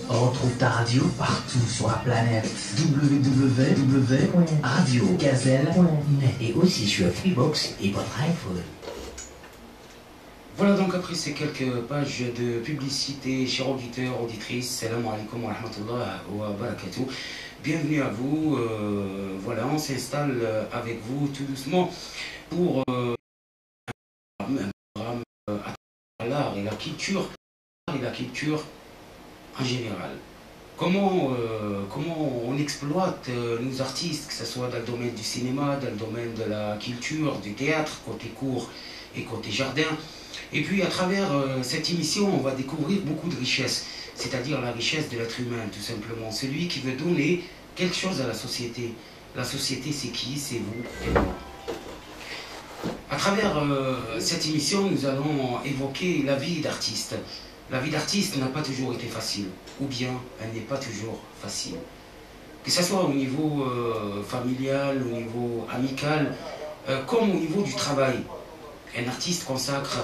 Retrouve ta radio partout sur la planète. www.radiogazelle.net et aussi sur Freebox et votre iPhone. Voilà donc après ces quelques pages de publicité, chers auditeurs, auditrices, salam alaikum wa rahmatullah wa barakatuh. Bienvenue à vous, voilà, on s'installe avec vous tout doucement pour un programme à l'art et la culture en général. Comment on exploite nos artistes, que ce soit dans le domaine du cinéma, dans le domaine de la culture, du théâtre, côté cours et côté jardin. Et puis à travers cette émission, on va découvrir beaucoup de richesses, c'est-à-dire la richesse de l'être humain, tout simplement. Celui qui veut donner quelque chose à la société. La société, c'est qui? C'est vous et moi. À travers cette émission, nous allons évoquer la vie d'artiste. La vie d'artiste n'a pas toujours été facile, ou bien elle n'est pas toujours facile. Que ce soit au niveau familial, au niveau amical, comme au niveau du travail. Un artiste consacre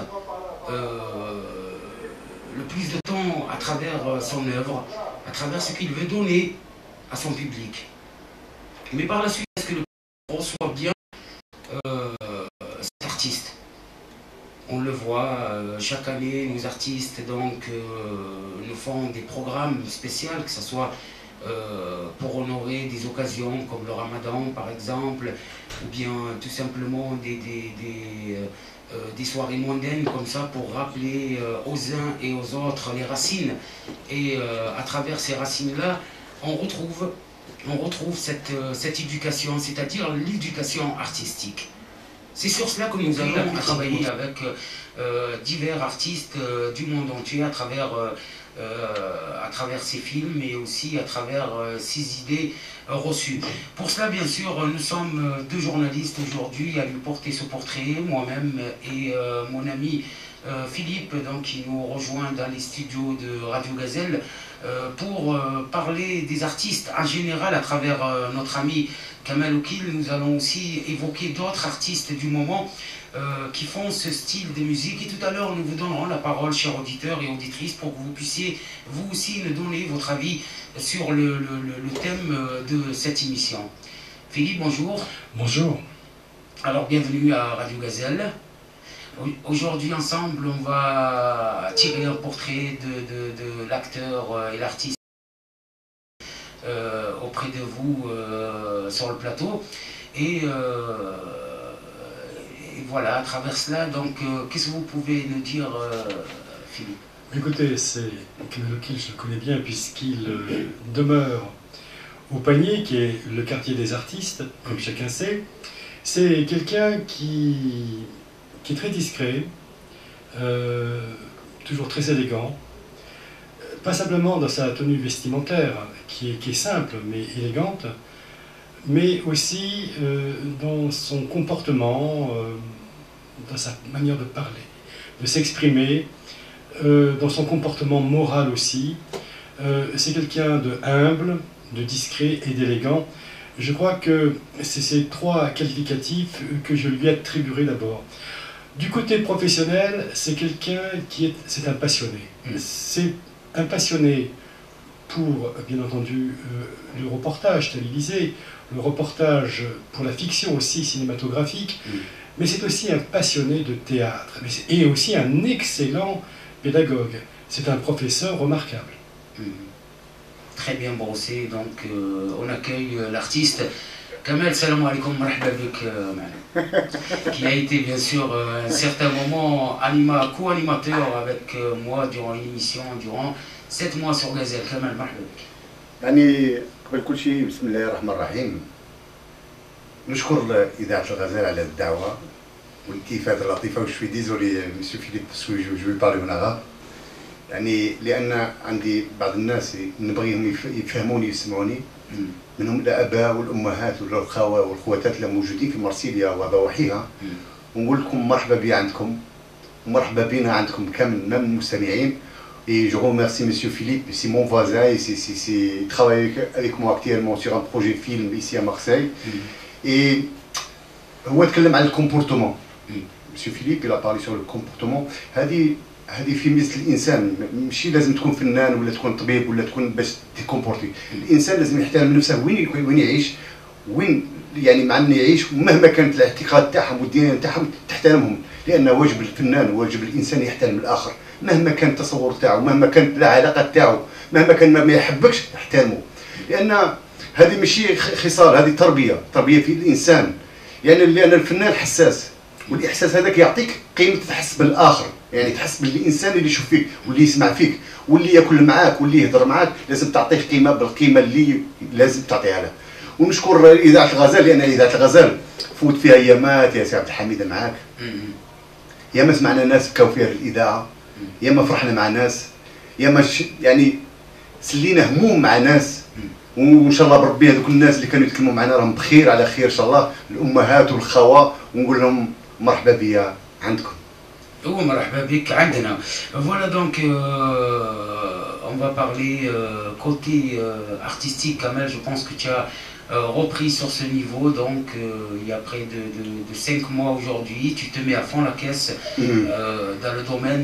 le plus de temps à travers son œuvre, à travers ce qu'il veut donner à son public. Mais par la suite, est-ce que le public reçoit bien cet artiste? On le voit, chaque année, nos artistes donc, nous font des programmes spéciaux, que ce soit pour honorer des occasions comme le Ramadan par exemple, ou bien tout simplement des soirées mondaines comme ça pour rappeler aux uns et aux autres les racines. Et à travers ces racines-là, on retrouve cette éducation, c'est-à-dire l'éducation artistique. C'est sur cela que nous allons travailler avec divers artistes du monde entier à travers ces films et aussi à travers ces idées reçues. Pour cela, bien sûr, nous sommes deux journalistes aujourd'hui à lui porter ce portrait, moi-même et mon ami Philippe, donc, qui nous rejoint dans les studios de Radio Gazelle pour parler des artistes en général à travers notre ami Kamel Oukil. Nous allons aussi évoquer d'autres artistes du moment qui font ce style de musique. Et tout à l'heure, nous vous donnerons la parole, chers auditeurs et auditrices, pour que vous puissiez, vous aussi, nous donner votre avis sur le thème de cette émission. Philippe, bonjour. Bonjour. Alors, bienvenue à Radio Gazelle. Aujourd'hui, ensemble, on va tirer un portrait de l'acteur et l'artiste auprès de vous sur le plateau. Et voilà, à travers cela, donc, qu'est-ce que vous pouvez nous dire, Philippe? Écoutez, c'est Kamel Oukil, je le connais bien puisqu'il demeure au Panier, qui est le quartier des artistes, comme chacun sait. C'est quelqu'un qui est très discret, toujours très élégant, pas simplement dans sa tenue vestimentaire, qui est simple mais élégante, mais aussi dans son comportement, dans sa manière de parler, de s'exprimer, dans son comportement moral aussi. C'est quelqu'un de humble, de discret et d'élégant. Je crois que c'est ces trois qualificatifs que je lui attribuerai d'abord. Du côté professionnel, c'est quelqu'un c'est un passionné. C'est un passionné pour, bien entendu, le reportage télévisé, le reportage pour la fiction aussi cinématographique, mais c'est aussi un passionné de théâtre, et aussi un excellent pédagogue. C'est un professeur remarquable. Très bien brossé, donc on accueille l'artiste Kamel, salam alaikum, qui a été bien sûr un certain moment co-animateur avec moi durant l'émission, durant 7 mois sur Gazelle. Kamel, يعني قبل كل شيء بسم الله الرحمن الرحيم نشكر إذاعة الغزال على الدعوة والكيفات اللطيفة وشوي ديزولي مسيو فيليب باسكو جو بارلي من arabe يعني لأن عندي بعض الناس نبغيهم يفهموني ويسمعوني منهم الآباء والأمهات والخوة والخواتات اللي موجودين في مرسيليا وضواحيها ونقول لكم مرحبا بي عندكم ومرحبا بينا عندكم كامل من المستمعين. Et je remercie Monsieur Philippe, c'est mon voisin et il travaille avec moi actuellement sur un projet film ici à Marseille. Et هو تكلم عن الكومبورتمون. Monsieur Philippe, il a parlé sur le comportement. هذه هذه في ميزه الانسان، ماشي لازم تكون فنان ولا تكون طبيب ولا تكون باش تكومبورتي. الانسان لازم يحترم نفسه وين يعيش، وين يعني مع من يعيش، ومهما كانت الاعتقاد تاعهم والديانه تاعهم تحترمهم، لان واجب الفنان وواجب الانسان يحترم الاخر مهما كان التصور تاعو، مهما كانت العلاقه تاعو، مهما كان ما يحبكش احترمه، لان هذه ماشي خصال، هذه تربيه في الانسان. يعني لان الفنان حساس، والاحساس هذاك يعطيك قيمه، تحس بالاخر، يعني تحس بالانسان اللي يشوف فيك واللي يسمع فيك واللي ياكل معاك واللي يهضر معاك، لازم تعطيه قيمه بالقيمه اللي لازم تعطيها له. ونشكر اذاعه الغزال، لان اذاعه الغزال فوت فيها يامات يا سي عبد الحميد معاك، ياما سمعنا ناس بكاو فيها في الاذاعه، ياما فرحنا مع ناس، ياما يعني سلينا هموم مع ناس، وان شاء الله بربي هذوك الناس اللي كانوا يتكلموا معنا راهم بخير على خير ان شاء الله، الامهات والخوات، ونقول لهم مرحبا بيا عندكم. مرحبا بك عندنا. Voilà donc on va parler côté artistique. Kamel, je pense que tu as repris sur ce niveau, donc il y a près de 5 mois aujourd'hui, tu te mets à fond la caisse dans le domaine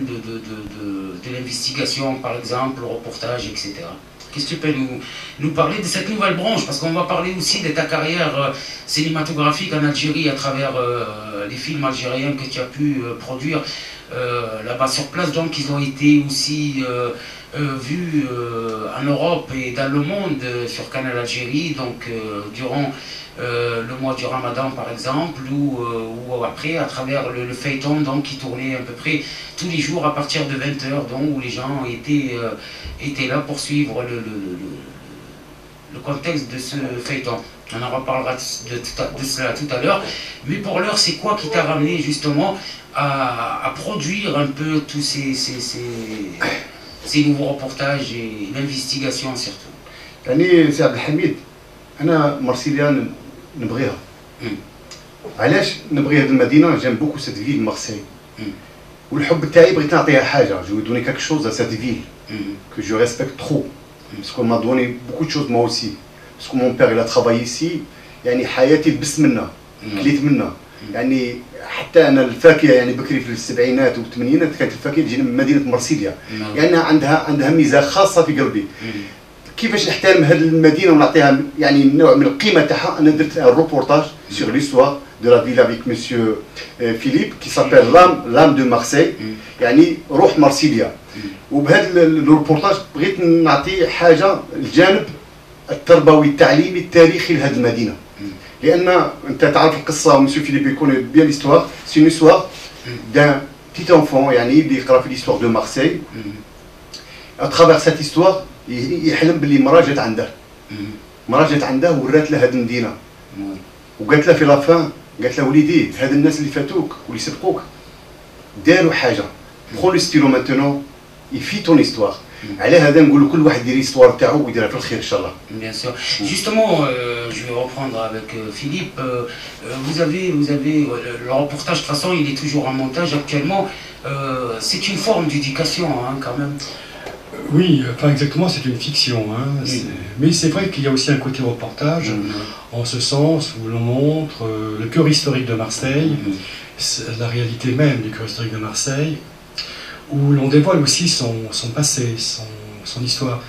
de l'investigation, par exemple, le reportage, etc. Qu'est-ce que tu peux nous parler de cette nouvelle branche? Parce qu'on va parler aussi de ta carrière cinématographique en Algérie à travers les films algériens que tu as pu produire là-bas sur place. Donc ils ont été aussi vus en Europe et dans le monde sur Canal Algérie, donc durant le mois du Ramadan par exemple, ou après à travers le feuilleton donc, qui tournait à peu près tous les jours à partir de 20h, donc où les gens étaient là pour suivre le contexte de ce feuilleton. On en reparlera de cela tout à l'heure, mais pour l'heure c'est quoi qui t'a ramené justement à produire un peu tous ces nouveaux reportages et l'investigation surtout? يعني سي عبد الحميد انا مرسيليا نبغيها. علاش نبغي هذه المدينه؟ جيم بوكو سيت فيل مارسيل، والحب تاعي بغيت نعطيها حاجه، جو دوني كاك شوز ا سيت فيل que je respecte trop parce qu'on m'a donné beaucoup de choses moi aussi, parce que mon père il a travaillé ici. يعني حياتي لبست منها، كليت منها. يعني حتى انا الفاكهه يعني بكري في السبعينات والثمانينات كانت الفاكهه تجينا من مدينه مرسيليا، يعني عندها ميزه خاصه في قلبي. كيفاش نحترم هذه المدينه ونعطيها يعني نوع من القيمه تاعها؟ انا درت روبورتاج sur l'histoire de la ville avec monsieur Philippe qui s'appelle l'âme de Marseille، يعني روح مرسيليا. وبهذا الروبورتاج بغيت نعطي حاجه الجانب التربوي التعليمي التاريخي لهذه المدينه، لان انت تعرف القصه، مسيو فيليب يكون بيان ليستوار، سي اون هيستوار دان بتيت انفون يعني اللي يقرا في ليستوار دو مارسيل. اترافير سيت هيستوار يحلم باللي مراه جات عنده ورات له هذه المدينه، وقالت له في لافان، قالت له وليدي هاد الناس اللي فاتوك واللي سبقوك داروا حاجه، برون لو ستيلو مانتونون يفي تون هيستوار. على هذا نقول كل واحد يدير ليستوار تاعو ويديرها في الخير ان شاء الله. Bien sûr. Justement, je vais reprendre avec Philippe. Vous avez le reportage, de toute façon, il est toujours en montage actuellement. C'est une forme d'éducation, hein, quand même. Oui, enfin exactement, c'est une fiction. Hein, mais c'est vrai qu'il y a aussi un côté reportage, en ce sens où l'on montre le cœur historique de Marseille, la réalité même du cœur historique de Marseille, où l'on dévoile aussi son passé, son histoire.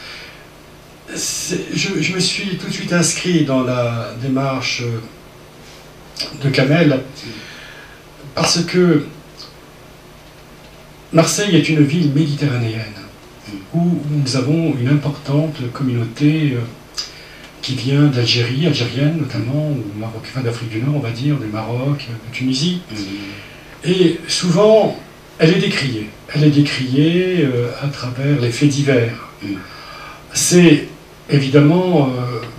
Je me suis tout de suite inscrit dans la démarche de Kamel, parce que Marseille est une ville méditerranéenne, où nous avons une importante communauté qui vient d'Algérie, algérienne notamment, ou Maroc, enfin d'Afrique du Nord, on va dire, du Maroc, de Tunisie. Et souvent, elle est décriée. Elle est décriée à travers les faits divers. C'est évidemment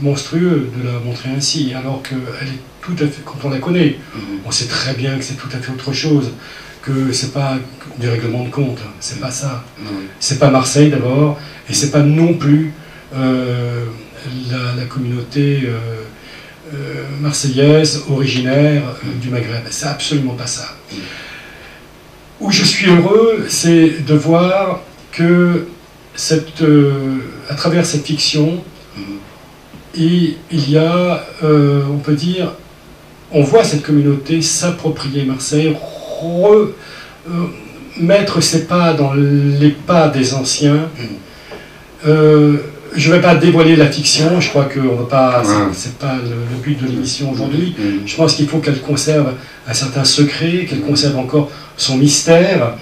monstrueux de la montrer ainsi, alors qu'elle est tout à fait, quand on la connaît, on sait très bien que c'est tout à fait autre chose, que c'est pas du règlement de compte, c'est pas ça. C'est pas Marseille d'abord, et c'est pas non plus la communauté marseillaise originaire du Maghreb. C'est absolument pas ça. Où je suis heureux, c'est de voir que à travers cette fiction, il y a, on peut dire, on voit cette communauté s'approprier Marseille, mettre ses pas dans les pas des anciens. Je ne vais pas dévoiler la fiction, je crois que c'est pas le but de l'émission aujourd'hui. Je pense qu'il faut qu'elle conserve un certain secret, qu'elle conserve encore son mystère.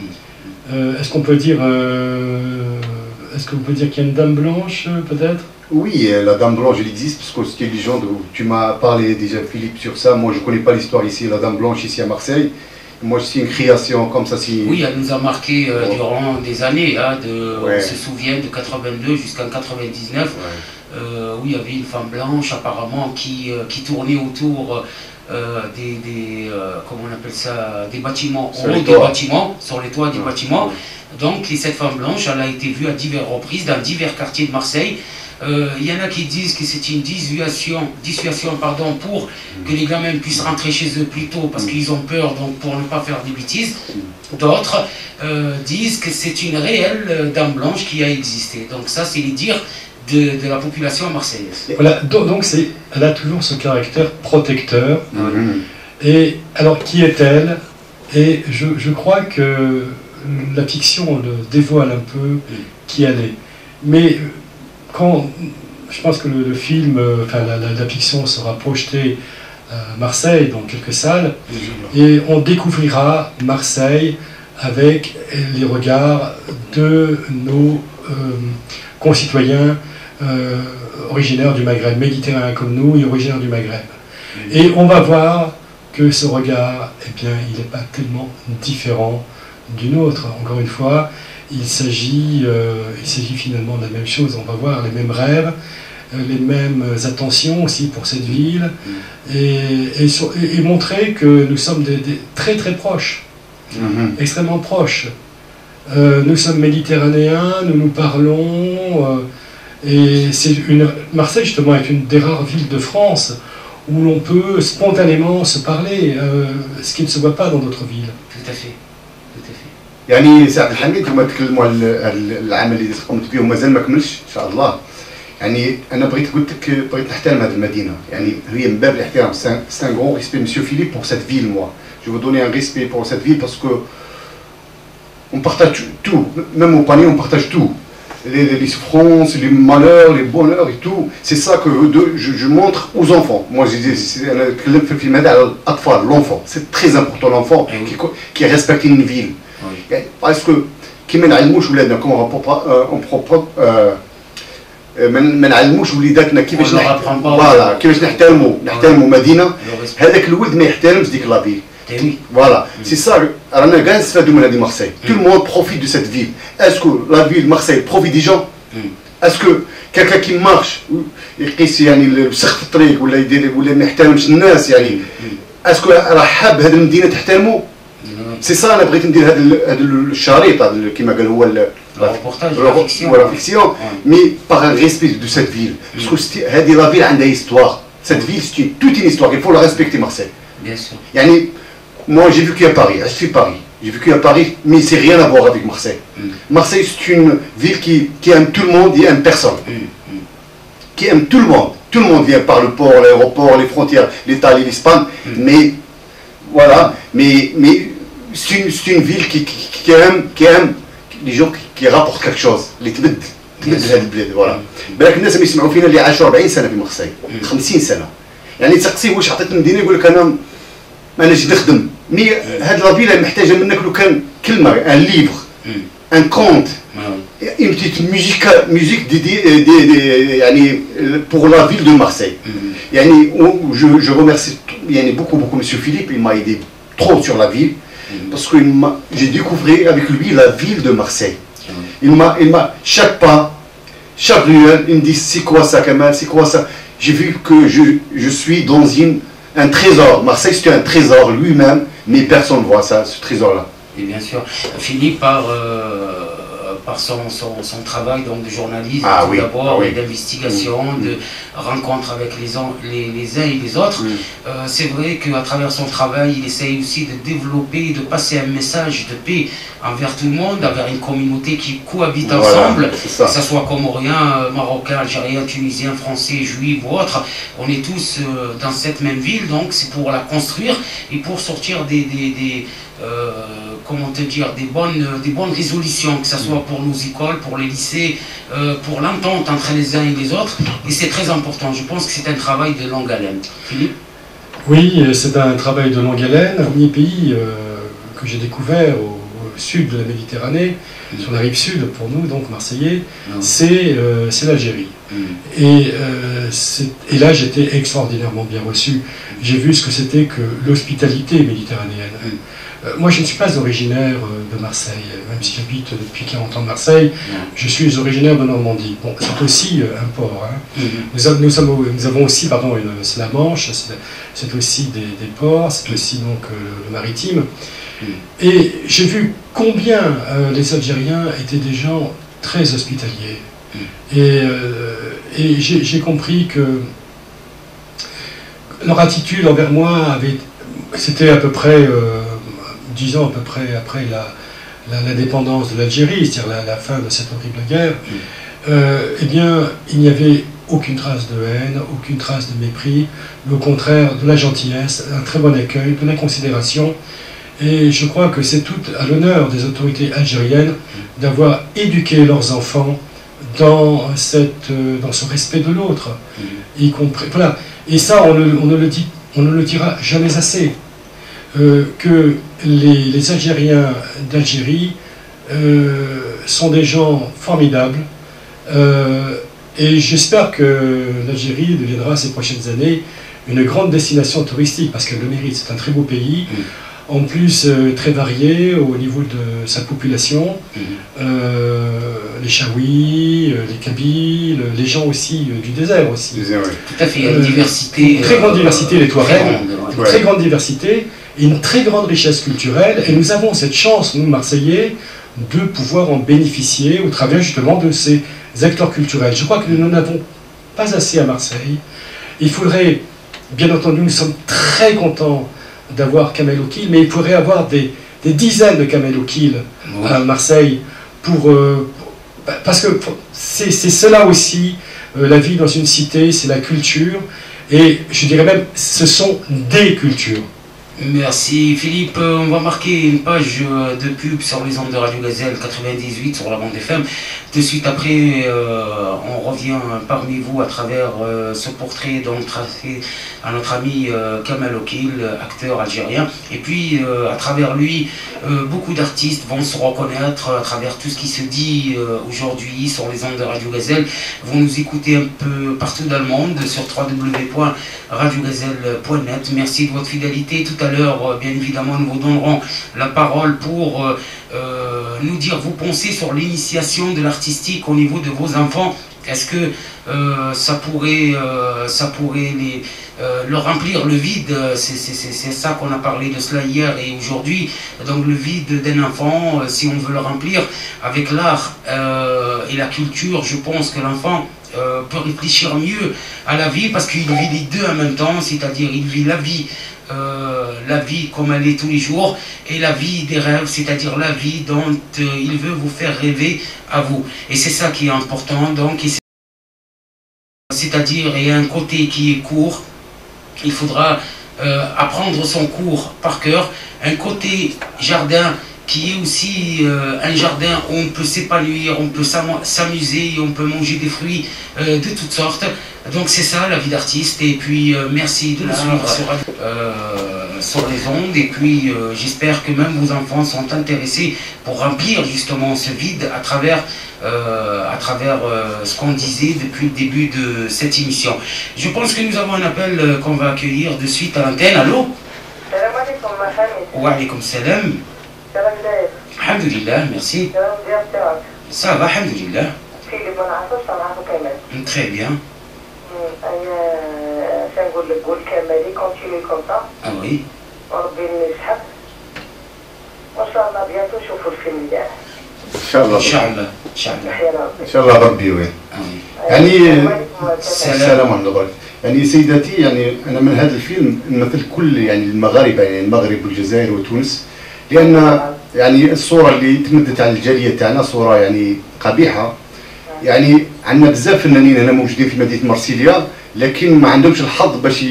Est-ce qu'on peut dire, est-ce que vous pouvez dire qu'il y a une dame blanche, peut-être? Oui, la Dame Blanche, elle existe, parce que c'était une légende, tu m'as parlé déjà, Philippe, sur ça. Moi, je ne connais pas l'histoire ici, la Dame Blanche, ici à Marseille. Moi, c'est une création comme ça. Oui, elle nous a marqué durant des années. Hein, on se souvient de 82 jusqu'en 99, où il y avait une femme blanche, apparemment, qui tournait autour comment on appelle ça, des bâtiments, sur les toits des bâtiments. Donc, et cette femme blanche, elle a été vue à diverses reprises dans divers quartiers de Marseille. Il y en a qui disent que c'est une dissuasion pour que les gamins puissent rentrer chez eux plus tôt parce qu'ils ont peur, donc pour ne pas faire des bêtises. D'autres disent que c'est une réelle dame blanche qui a existé. Donc ça, c'est les dires de la population marseillaise. Voilà, donc elle a toujours ce caractère protecteur. Et alors, qui est-elle? Et je crois que la fiction le dévoile un peu qui elle est. Mais je pense que le film, enfin la fiction sera projetée à Marseille dans quelques salles, et on découvrira Marseille avec les regards de nos concitoyens originaires du Maghreb, méditerranéens comme nous et originaires du Maghreb. Et on va voir que ce regard, eh bien, il n'est pas tellement différent du nôtre. Encore une fois, il s'agit finalement de la même chose. On va voir les mêmes rêves, les mêmes attentions aussi pour cette ville, et montrer que nous sommes très très proches, extrêmement proches. Nous sommes méditerranéens, nous parlons, et Marseille justement est une des rares villes de France où l'on peut spontanément se parler, ce qui ne se voit pas dans d'autres villes. Tout à fait. يعني سعد الحميد هما تكلموا على العمل اللي قمت به ومازال ما كملش ان شاء الله. يعني انا بغيت نحترم هذه المدينه، يعني هي من باب الاحترام. C'est un grand respect, Monsieur Philippe, pour cette ville. Moi, je veux donner un respect pour cette ville parce que on partage tout, même au panier on partage tout, les souffrances, les malheurs, les bonheurs et tout. C'est ça que je montre aux enfants. Moi, je تكلمت في الفيلم هذا على الاطفال، l'enfant. C'est très important l'enfant qui respecte une ville. يعني باسكو كي ما نعلموش ولادنا كومون ما نعلموش وليداتنا كيفاش نحترموا مدينه، هذاك الولد ما يحترمش ديك لا فيل. Voilà, c'est ça, رانا كاع نستفادوا من هذه مارسيل. Tout le monde profite de cette ville. Est-ce que la ville Marseille profite des gens? Est-ce que quelqu'un qui marche يقيس يعني الوسخ في الطريق ولا يدير ولا ما يحترمش الناس يعني؟ Est-ce que راه حاب هذه المدينه تحترمه؟ سي سا انا بغيت ندير هذا الشريط كما قال هو la fiction, mais par un respect de cette ville. Parce que هذه la ville عندها histoire. Cette ville c'est toute une histoire, il faut la respecter Marseille. Bien sûr. يعني moi j'ai vécu à Paris, je suis Paris. J'ai vécu à Paris, mais c'est rien à voir avec Marseille. Marseille c'est une ville qui aime tout le monde et aime personne. Qui aime tout le monde. Tout le monde vient par le port, l'aéroport, les frontières, l'Italie, l'Espagne, mais voilà, mais c'est une ville qui aime les gens qui rapportent quelque chose, اللي تبدل هذه البلاد. فوالا بالك الناس اللي يسمعوا فينا اللي عاشوا 40 سنه في مارسي 50 سنه، يعني تسقسيه واش عطيت المدينه يقول لك انا ماناش نخدم. مي هاد لا فيلا محتاجه منك لو كان كلمه، ان ليفر، ان كونت، une petite musique dédiée يعني pour la ville de Marseille. يعني je remercie يعني beaucoup Monsieur Philippe, il m'a aidé trop sur la ville. Parce que j'ai découvert avec lui la ville de Marseille. Il m'a chaque pas, chaque ruelle, il me dit c'est quoi ça Kamal, c'est quoi ça. J'ai vu que je suis dans un trésor. Marseille c'est un trésor lui-même, mais personne ne voit ça, ce trésor-là. Et bien sûr, fini par son travail donc de journalisme d'abord, et d'investigation, de rencontre avec les uns et les autres. C'est vrai qu'à travers son travail, il essaye aussi de développer, de passer un message de paix envers tout le monde, envers une communauté qui cohabite ensemble, que ce soit comoriens, marocains, algériens, tunisiens, français, juifs ou autres. On est tous dans cette même ville, donc c'est pour la construire et pour sortir comment te dire, des bonnes résolutions, que ce soit pour nos écoles, pour les lycées, pour l'entente entre les uns et les autres. Et c'est très important. Je pense que c'est un travail de longue haleine. Philippe? Oui, c'est un travail de longue haleine. Le premier pays que j'ai découvert au sud de la Méditerranée, sur la rive sud pour nous, donc marseillais, c'est l'Algérie. Et là, j'étais extraordinairement bien reçu. J'ai vu ce que c'était que l'hospitalité méditerranéenne. Moi, je ne suis pas originaire de Marseille, même si j'habite depuis 40 ans de Marseille, je suis originaire de Normandie. Bon, c'est aussi un port. Hein. Nous avons aussi, c'est la Manche, c'est aussi des ports, c'est aussi donc le maritime. Et j'ai vu combien les Algériens étaient des gens très hospitaliers. Et j'ai compris que leur attitude envers moi c'était à peu près 10 ans à peu près après l'indépendance de l'Algérie, c'est-à-dire la fin de cette horrible guerre. Eh bien, il n'y avait aucune trace de haine, aucune trace de mépris, mais au contraire de la gentillesse, un très bon accueil, de la considération. Et je crois que c'est tout à l'honneur des autorités algériennes d'avoir éduqué leurs enfants dans ce respect de l'autre, y compris. Voilà. Et ça, on ne le dira jamais assez. Que les Algériens d'Algérie sont des gens formidables. Et j'espère que l'Algérie deviendra ces prochaines années une grande destination touristique, parce qu'elle le mérite. C'est un très beau pays. En plus très varié au niveau de sa population, les Chaouis, les Kabyles, les gens aussi du désert aussi. Tout à fait, il y a une diversité. Une très grande diversité, les Touaregs, une très grande diversité et une très grande richesse culturelle. Et nous avons cette chance, nous Marseillais, de pouvoir en bénéficier au travers justement de ces acteurs culturels. Je crois que nous n'en avons pas assez à Marseille. Il faudrait, bien entendu, nous sommes très contents d'avoir Kamel Oukil, mais il pourrait y avoir des dizaines de Kamel Oukil à Marseille parce que c'est cela aussi, la vie dans une cité, c'est la culture, et je dirais même, ce sont des cultures. Merci Philippe, on va marquer une page de pub sur les ondes de Radio Gazelle 98 sur la bande FM. De suite après, on revient parmi vous à travers ce portrait tracé à notre ami Kamel Oukil, acteur algérien. Et puis, à travers lui, beaucoup d'artistes vont se reconnaître à travers tout ce qui se dit aujourd'hui sur les ondes de Radio Gazelle, vont nous écouter un peu partout dans le monde sur www.radiogazelle.net. Merci de votre fidélité. Tout à l'heure, bien évidemment, nous vous donnerons la parole pour nous dire vos pensées sur l'initiation de l'artistique au niveau de vos enfants. Est-ce que ça pourrait leur remplir le vide? C'est ça qu'on a parlé de cela hier et aujourd'hui. Donc le vide d'un enfant, si on veut le remplir avec l'art et la culture, je pense que l'enfant peut réfléchir mieux à la vie parce qu'il vit les deux en même temps, c'est-à-dire il vit la vie comme elle est tous les jours, et la vie des rêves, c'est-à-dire la vie dont il veut vous faire rêver à vous. Et c'est ça qui est important, donc, c'est-à-dire il y a un côté qui est court, il faudra apprendre son cours par cœur, un côté jardin qui est aussi un jardin où on peut s'épanouir, on peut s'amuser, on peut manger des fruits de toutes sortes. Donc c'est ça la vie d'artiste, et puis merci de nous suivre sur les ondes, et puis j'espère que même vos enfants sont intéressés pour remplir justement ce vide à travers ce qu'on disait depuis le début de cette émission. Je pense que nous avons un appel qu'on va accueillir de suite à l'antenne. Allô? Salam alaikum ma famille. Wa alaikum salam. Salam Daïf. Alhamdulillah, merci. Salam Diab. Ça va, alhamdulillah. Philippe, on a fait ça, on a fait Très bien. سنقول لك قول كمالي كونتيني كوم سا. Ah oui. وربي يسحب. وان شاء الله بيانتو نشوفوا الفيلم ديالها. ان شاء الله. ان شاء الله. ان شاء الله. تحية لربي. ان شاء الله ربي وين. يعني السلام عليكم. يعني سيداتي، يعني انا من هذا الفيلم نمثل كل يعني المغاربه، يعني المغرب والجزائر وتونس، لان يعني الصوره اللي تمدت على الجاليه تاعنا صوره يعني قبيحه. يعني عندنا بزاف فنانين هنا موجودين في مدينه مرسيليا، لكن ما عندهمش الحظ باش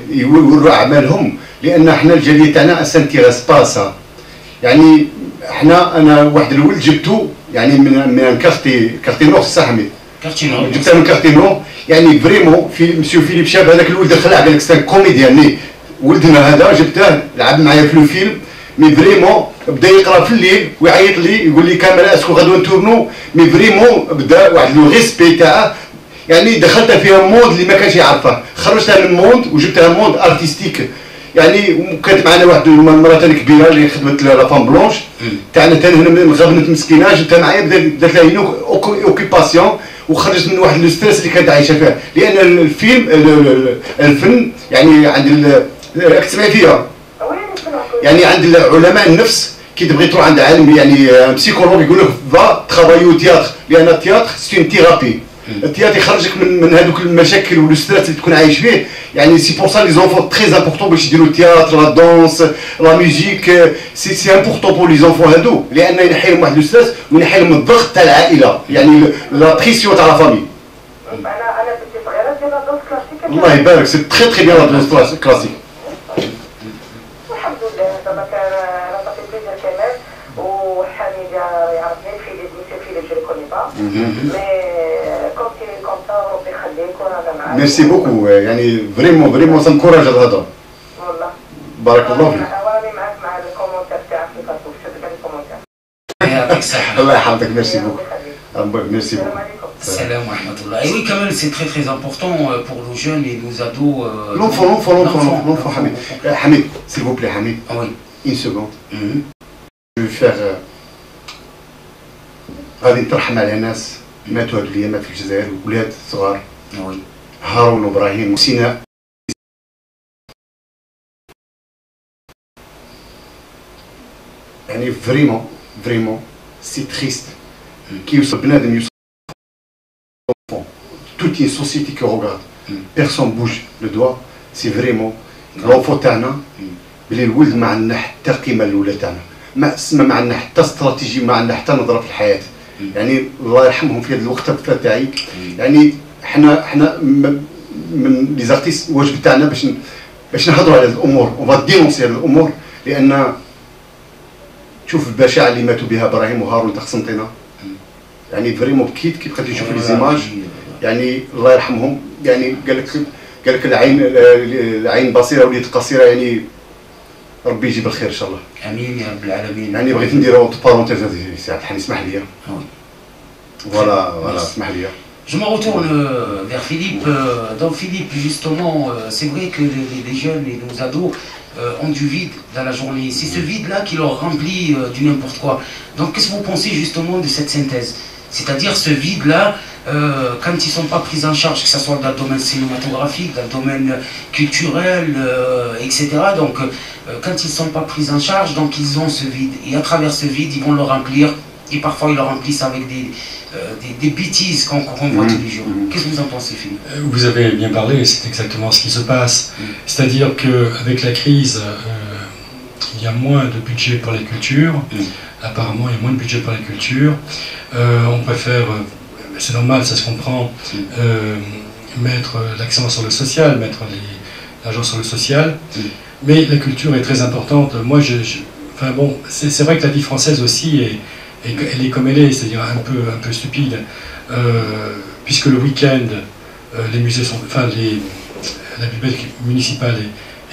يوروا اعمالهم، لان احنا الجاليه تاعنا سانتيغاس با سا. يعني انا واحد الولد جبته يعني من كارتينو صح حميد جبتها من كارتينو يعني فريمون في مسيو فيليب شاب هذاك الولد الخلع قال لك سان كوميديان ولدنا هذا جبته لعب معايا في الفيلم مي فريمون بدا يقرا في الليل ويعيط لي يقول لي كاميرا اسكو غادو نتورنو مي فريمون بدا واحد لو ريسبي تاعه يعني دخلت فيها موند اللي ما كانش يعرفه خرجتها من موند وجبتها موند ارتستيك يعني وكانت معنا واحد المراه ثاني كبيره اللي خدمت لا فام بلونش تاعنا ثاني هنا من غابنه مسكينه جبتها معايا بدات لها اوكيباسيون وخرجت من واحد الستريس اللي كانت عايشه فيها لان الفن يعني عند راك تسمعي فيها يعني عند علماء النفس كي تبغي تروح عند عالم يعني بسيكولوج يقول لك فا ترافايو تياتر لان التياتر سي اون ثيرابي التياتر يخرجك من هذوك المشاكل والستريس اللي تكون عايش فيه يعني سي بور سا لي زونفون تري امبورطون باش يديروا التياتر لا دونس لا ميوزيك سي امبورطون بور لي زونفون هادو لان ينحي لهم واحد الستريس وينحي لهم الضغط تاع العائله يعني لا بريسيون تاع لا فامي. انا كنت صغيره ديال لا دونس كلاسيك الله يبارك سي تري تري بيان لا دونس كلاسيك. والحمد لله دابا كان انا صافي بليزير كمان وحميد يعرفني فيليب جو كوني با مي كونتيني كوم سا ربي يخليك وهذا معاك. ميرسي بوكو يعني فريمون سانكوراج هذا. والله بارك الله فيك. راني معاك مع الكومونتير تاعك في فاسبوك شفت كاع الكومونتير. يعطيك الصحة. الله يحفظك ميرسي بوكو. Merci السلام beaucoup. عليكم. Salam wa rahmatullah. Et oui, quand même, c'est très très important pour nos jeunes et nos ados. L'enfant, Hamid. Hamid, s'il vous plaît, Hamid. Ah oui. Une seconde. Je vais faire. غادي نترحم على ناس ماتوا هاد الايامات في الجزائر ولاد صغار. Ah oui. هارون وابراهيم وسيناء. يعني فريمون سي تريست. كي يوصل بنادم يوصل toute une société qui regarde personne bouge le doigt c'est vraiment l'enfant تاعنا بلي الولد ما عندنا حتى قيمه الاولى تاعنا ما عندنا حتى استراتيجي ما عندنا حتى نظره في الحياه يعني الله يرحمهم في هذا الوقت تاعي يعني حنا من لي زارتيست الواجب تاعنا باش نهضروا على هذه الامور وفا دينونسي هذه الامور لان شوف البشاعه اللي ماتوا بها ابراهيم وهارون تاع قسنطينه يعني فريمون بكيت كي بقيت نشوف لي زيماج يعني الله يرحمهم يعني قال لك العين بصيره وليد قصيره يعني ربي يجيب الخير ان شاء الله. امين يا رب العالمين. يعني بغيت ندير اونت بارونتيز هذه الساعه الحين اسمح لي. فوالا اسمح لي. Je me retourne vers Philippe. Donc Philippe, justement, c'est vrai que les jeunes et nos ados ont du vide dans la journée. C'est ce vide-là qui leur remplit du n'importe quoi. Donc qu'est-ce que vous pensez justement de cette synthèse? C'est-à-dire ce vide-là, quand ils ne sont pas pris en charge, que ce soit dans le domaine cinématographique, dans le domaine culturel, etc. Donc quand ils ne sont pas pris en charge, donc ils ont ce vide. Et à travers ce vide, ils vont le remplir. Et parfois, ils le remplissent avec des bêtises qu'on voit tous les jours. Qu'est-ce que vous en pensez, Philippe? Vous avez bien parlé, c'est exactement ce qui se passe. C'est-à-dire qu'avec la crise, il y a moins de budget pour la culture. Apparemment, il y a moins de budget pour la culture. On préfère, c'est normal, ça se comprend, mettre l'accent sur le social, mettre l'argent sur le social. Mais la culture est très importante. Moi, enfin bon, c'est vrai que la vie française aussi elle est comme elle est, c'est-à-dire un peu stupide, puisque le week-end, les musées sont, enfin la bibliothèque municipale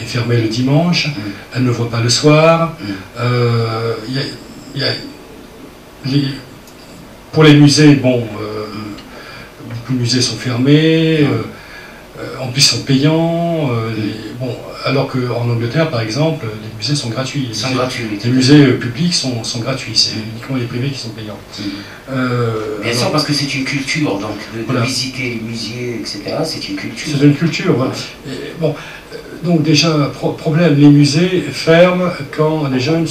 est fermée le dimanche, elle ne voit pas le soir. Pour les musées, bon, beaucoup de musées sont fermés, en plus sont payants. Bon, alors qu'en Angleterre, par exemple, les musées sont gratuits. Les musées publics sont gratuits, c'est uniquement les privés qui sont payants. Bien sûr, parce que c'est une culture, donc de visiter les musées, etc., c'est une culture. C'est une culture, voilà. Et, bon, donc déjà, problème, les musées ferment quand les jeunes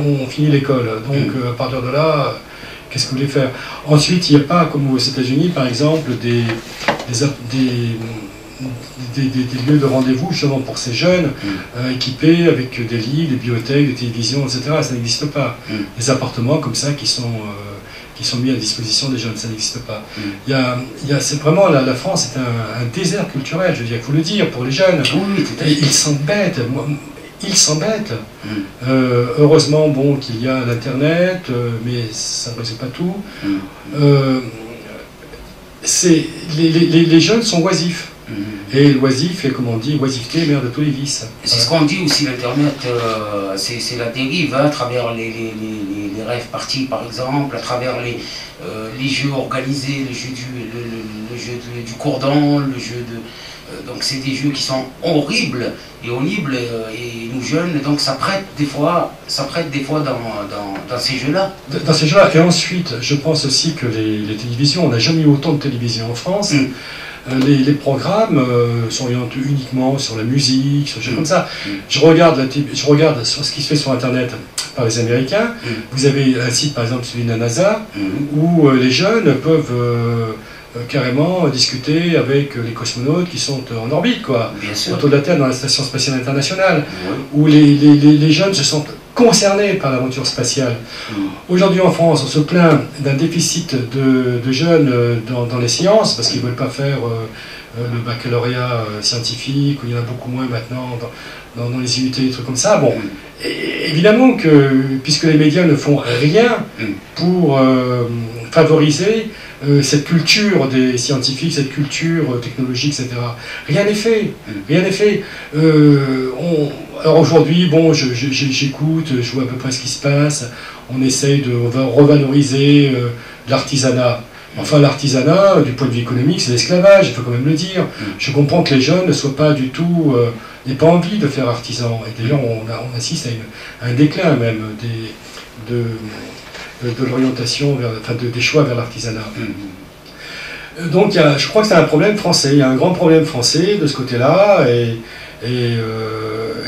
ont fini l'école. Donc à partir de là, qu'est-ce que vous voulez faire? Ensuite, il n'y a pas, comme aux États-Unis, par exemple, des lieux de rendez-vous justement pour ces jeunes, équipés avec des lits, des bibliothèques, des télévisions, etc. Ça n'existe pas. Des appartements comme ça qui sont mis à disposition des jeunes, ça n'existe pas. C'est vraiment, la France est un désert culturel, je veux dire, il faut le dire, pour les jeunes. Oui, ils s'embêtent. ils s'embêtent. Heureusement, bon, qu'il y a l'Internet, mais ça ne résout pas tout. Les jeunes sont oisifs. Et l'oisif est, comme on dit, oisiveté, mère de tous les vices. C'est ce qu'on dit aussi, l'Internet, c'est la dérive, hein, à travers les rêves partis, par exemple, à travers les jeux organisés, le jeu du cordon, le jeu de... donc c'est des jeux qui sont horribles et horribles, et nous jeunes, donc ça prête des fois dans ces jeux-là. Dans ces jeux-là, et ensuite, je pense aussi que les télévisions, on n'a jamais eu autant de télévision en France. Les programmes s'orientent uniquement sur la musique, sur des choses comme ça. Je regarde sur ce qui se fait sur Internet par les Américains. Vous avez un site, par exemple, celui de la NASA, où les jeunes peuvent carrément discuter avec les cosmonautes qui sont en orbite, quoi, autour de la Terre, dans la Station Spatiale Internationale, où les jeunes se sentent concernés par l'aventure spatiale. Aujourd'hui en France, on se plaint d'un déficit de jeunes dans les sciences, parce qu'ils ne veulent pas faire le baccalauréat scientifique, où il y en a beaucoup moins maintenant dans les IUT, des trucs comme ça. Bon, et évidemment que, puisque les médias ne font rien pour favoriser cette culture des scientifiques, cette culture technologique, etc. Rien n'est fait. Rien n'est fait. Alors aujourd'hui, bon, j'écoute, je vois à peu près ce qui se passe. On essaye de revaloriser l'artisanat. Enfin, l'artisanat, du point de vue économique, c'est l'esclavage, il faut quand même le dire. Je comprends que les jeunes ne soient pas du tout, n'aient pas envie de faire artisan. Et d'ailleurs, on assiste à un déclin même de l'orientation, enfin des choix vers l'artisanat. Donc je crois que c'est un problème français, il y a un grand problème français de ce côté-là, et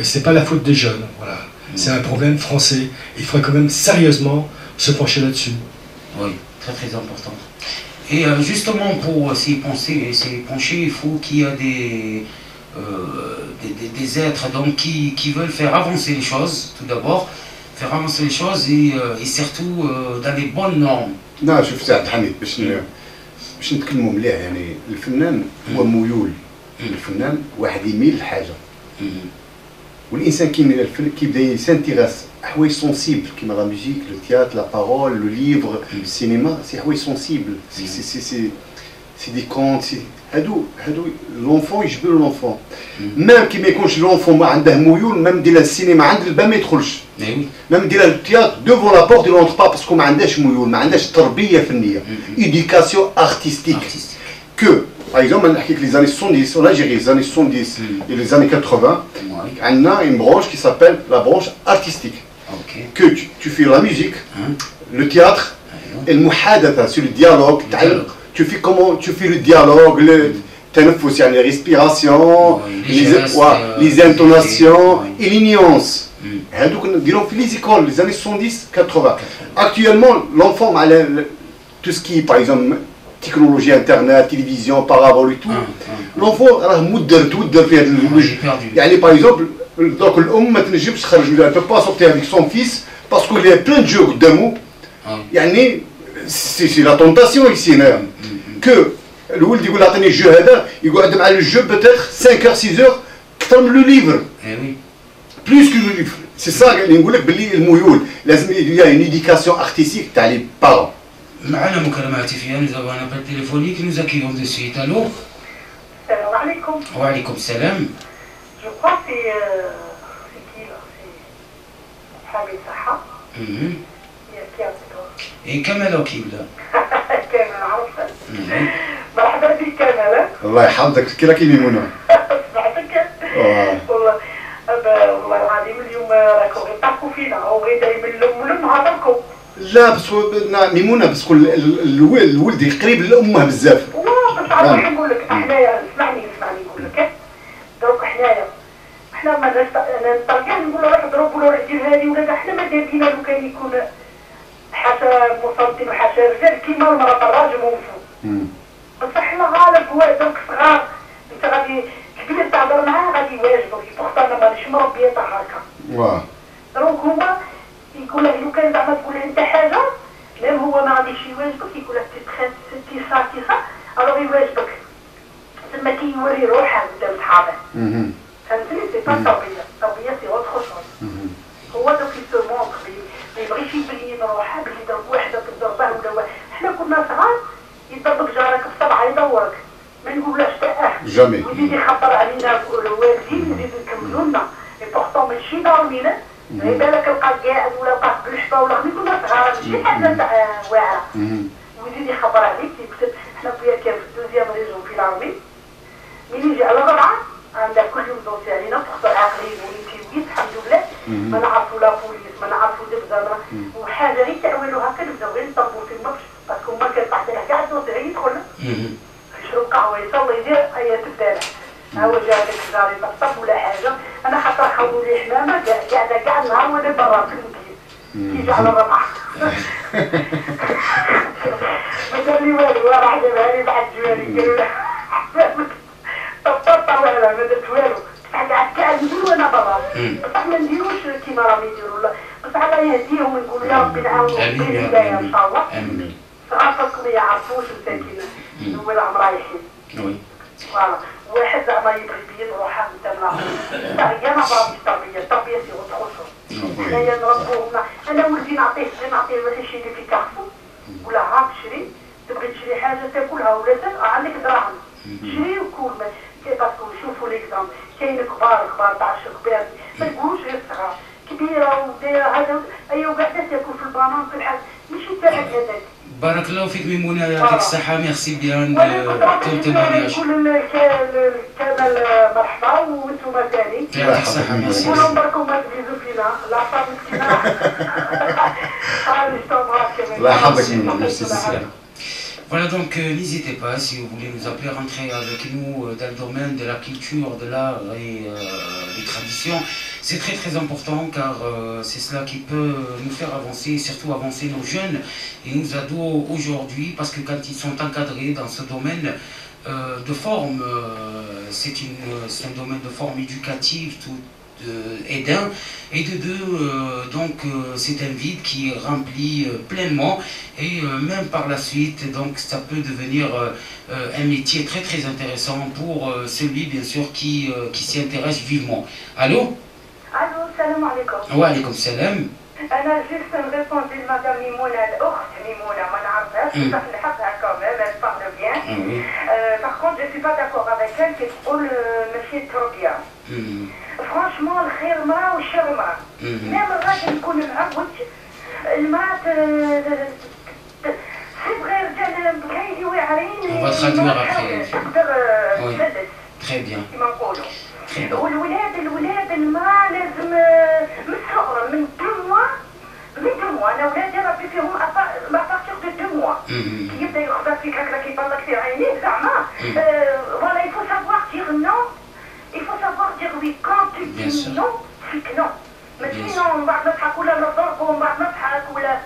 c'est pas la faute des jeunes, voilà. C'est un problème français, il faudrait quand même sérieusement se pencher là-dessus. Oui, très très important. Et justement pour s'y pencher, il faut qu'il y ait des êtres donc, qui veulent faire avancer les choses, tout d'abord, faire avancer les choses et surtout dans les bonnes normes. لا شوف سي عبد الحميد باش نتكلموا مليح يعني الفنان هو ميول. الفنان واحد يميل لحاجه والانسان كيميل للفن كيبدا يسانتيغاس حوايج سونسيبل كيما لا ميوزيك لو تياتر لا بارول لو ليفر السينما سي حوايج سونسيبل سي دي كونت هادو لونفون يجبدوا لونفون ميم كي ما يكونش لونفون ما عنده ميول ميم ديال السينما عند الباب ما يدخلش ميم ديال التياتر دوفون لا بورت يلونتر با باسكو ما عندهاش ميول ما عندهاش تربيه فنيه ايديكاسيون ارتستيك كو باغ اكزومبل نحكي لك لي زاني 70 ولا جيري لي زاني 70 et les années 80 عندنا une branche qui s'appelle la branche artistique que tu fais la musique le théâtre المحادثه sur le dialogue tu fais comment tu fais le dialogue le التنفس يعني respiration les intonations et les nuances هادوك نديرهم في لي زيكول les années 70 80 actuellement l'enfant مع tout ce qui par exemple technologie internet télévision parabole et tout l'enfant راه مدر في هذا الوجه يعني par exemple donc الام ما تنجمش تخرج ولا peut pas sortir avec son fils parce qu'il y a plein de jeux قدامه يعني c'est la tentation ici que الولد يقول عطيني الجو هذا يقعد مع الجو peut-être 5 heures 6 heures اكثر من لو ليفر plus que le livre c'est ça اللي نقول لك باللي الميول لازم il y a une éducation artistique تاع لي بارون. معنا مكالمة هاتفية nous avons un appel téléphonique nous accueillons de suite. Allô. السلام عليكم. وعليكم السلام. Je crois que c'est qui là? C'est Hamid Saha. Qui a Et Kamal Okil. كامل عرفت. مرحبا بك كامل. الله يحفظك كي راكي ميمونه. سمعتك. والله والله العظيم اليوم راكم غير طاحوا فينا وغير دايما لم هضركم. لا بس ميمونه بس الولد قريب لامه بزاف. والله بس عارف نقول لك حنايا اسمعني نقول لك دروك حنا ما نطلقاش نقولوا روح ضربوا له الرجل هذه ولا حنا ما دايرين لو كان يكون حاشا مصمتين وحاشا رجال كيما المرأة الراجل وفوق. بصح حنا غالب هو دوك صغار انت غادي كبير تهضر معاه غادي يواجبك بورتو انا مانيش مربيه تاع هكا. واه. دونك هو يقول لك لو كان زعما تقول له انت حاجه ميم هو ما غاديش يواجبك يقول لك تي سا الوغ يواجبك تما كيوري روحه قدام صحابه. فهمتني سي با التربيه، التربيه سي اوتر هو دوك يسموه ما يبغيش يبين روحه بلي يضرب وحده تضربه ولا واحد. حنا كنا صغار يضربك جارك بسبعه يدورك ما نقولهاش تاه جامي. ويزيد يخبر علينا الوالدين يزيدوا يكملوا لنا بورتون ماشي ضاربينا. بالك لقى قاعد ولا لقى بالحبه ولا غير كنا صغار ماشي حاجه تاع واعره. ويزيد يخبر عليك يكتب. حنا خويا كان في الدوزيام ريجون في لارمي من يجي على الرابعه عندها كل يوم دوسي علينا تخطر عاقلين وليتيويت الحمد لله ما نعرفوا لا بوليس ما نعرفوا دبزه وحاجه غير تعويلوا هكا نبداو غير نطبوا في الماتش باسكو ما كان طاح له كاع الدوسي غير يدخل يشرب قهوه يصلي يدير اي تبدا له ها هو جا هذاك الجار يطبطب ولا حاجه انا حتى خاولوا لي حمامه قاعده كاع النهار وانا برا في المكيف يجي على الرابعه ما دار لي والو راه جابها لي بعد جوالي قالوا له طبطب ولا ما درت والو قاعد كاع ندير وانا برا بصح ما نديروش كيما راهم يديروا بصح الله يهديهم ونقول يا ربي نعاونوا في البدايه ان شاء الله. امين. صغاركم ما يعرفوش مساكين هو راهم رايحين. وي. فوالا واحد زعما يبغي يبين روحه قدام هي ما بغاش التربيه سي وتخصو. حنايا نربوهم انا ولدي نعطيه مثلا شي اللي في كارفو ولا ها تشري تبغي تشري حاجه تاكلها ولا عندك دراهم شري وكول باسكو نشوفوا ليكزامبل كاين كبار تاع كبار ما تقولوش غير صغار كبيره ودايره هذا ايوا قاعده تاكل في البانان في الحاجه ماشي تاعك هذاك. بارك الله فيك ميمونه يعطيك الصحه ميرسي بيان تو تيمونياج. نقول كامل مرحبا وانتم ثاني يعطيك الصحه ميرسي. نقولوا بركم ما تجيزوا فينا لا صار مسكينه. الله يحفظك ميرسي. Voilà, donc n'hésitez pas, si vous voulez nous appeler, rentrer avec nous dans le domaine de la culture, de l'art et des traditions. C'est très très important car c'est cela qui peut nous faire avancer, surtout avancer nos jeunes et nos ados aujourd'hui, parce que quand ils sont encadrés dans ce domaine de forme, c'est un domaine de forme éducative, tout et d'un, et de deux, donc c'est un vide qui est rempli pleinement et même par la suite, donc ça peut devenir un métier très très intéressant pour celui bien sûr qui s'y intéresse vivement. Allô? Allô, salam alaikum. Wa alaikum salam. أنا جست نريبوندي لمدام ميمونة الأخت ميمونة ما نعرفهاش بصح نحبها كوميم elle parle bien. Par contre je suis pas d'accord avec elle كي تقول ماشي التربية. فرانشمون الخير مرا والشر مرا. ميم الراجل يكون معود المرأة تبغي رجال بكايدي واعرين تقدر تفلس. Très bien. كيما نقولوا. والولاد المرأة لازم من الصغر من 2 mois انا ولادي ربي فيهم ابارتيغ دو 2 mois كي يبدا يخبر فيك هكذا كيبلك في عينيه زعما فوالا il faut savoir dire non, il faut savoir dire oui quand tu dis non c'est non. ماشي من بعد نضحك ولا نضرب ومن بعد نضحك ولا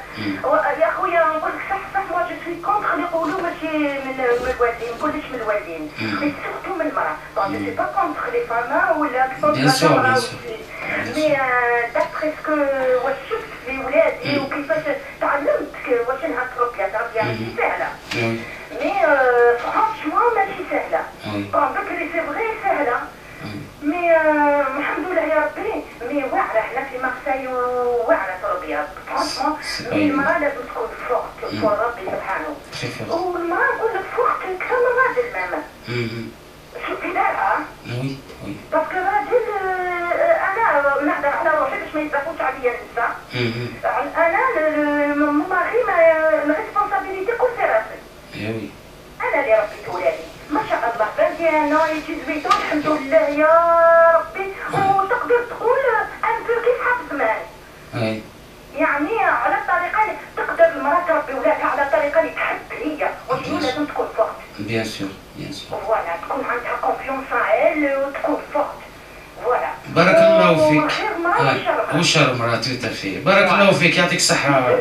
يا خويا نقول لك صح موا جو سوي كونتر اللي يقولوا ماشي من الوالدين ما نقولش من الوالدين مي سورتو من المراه دونك جو سي با كونتر لي فاما ولا كونتر المراه مي دابخي سكو واش شفت في ولادي وكيفاش تعلمت واش انها تربيه ماشي سهله مي فرانشمون ماشي سهله بون بكري سي فغي سهله مي الحمد لله يا ربي مي واعره حنا في مارساي واعره تربيه فرانشمون مي المراه لازم تكون فورت فور ربي سبحانه والمراه نقول لك فورت اكثر من الراجل ماما شوفي دارها وي باسكو الراجل انا نهضر على روحي باش ما يتزافوش عليا النساء انا مون ماري ما ريسبونسابيليتي كل في راسي انا اللي ربيت ولادي ما شاء الله 21 ans et 18 ans الحمد لله يا ربي وتقدر تقول ان بو كيف حب زمان يعني على الطريقه اللي تقدر المراه تربي ولادها على الطريقه اللي تحب هي وشنو لازم تكون فورت بيان سور فوالا تكون عندها كونفيونس ان وتكون فورت فوالا بارك الله فيك وشر مرة توتافي بارك الله فيك يعطيك الصحة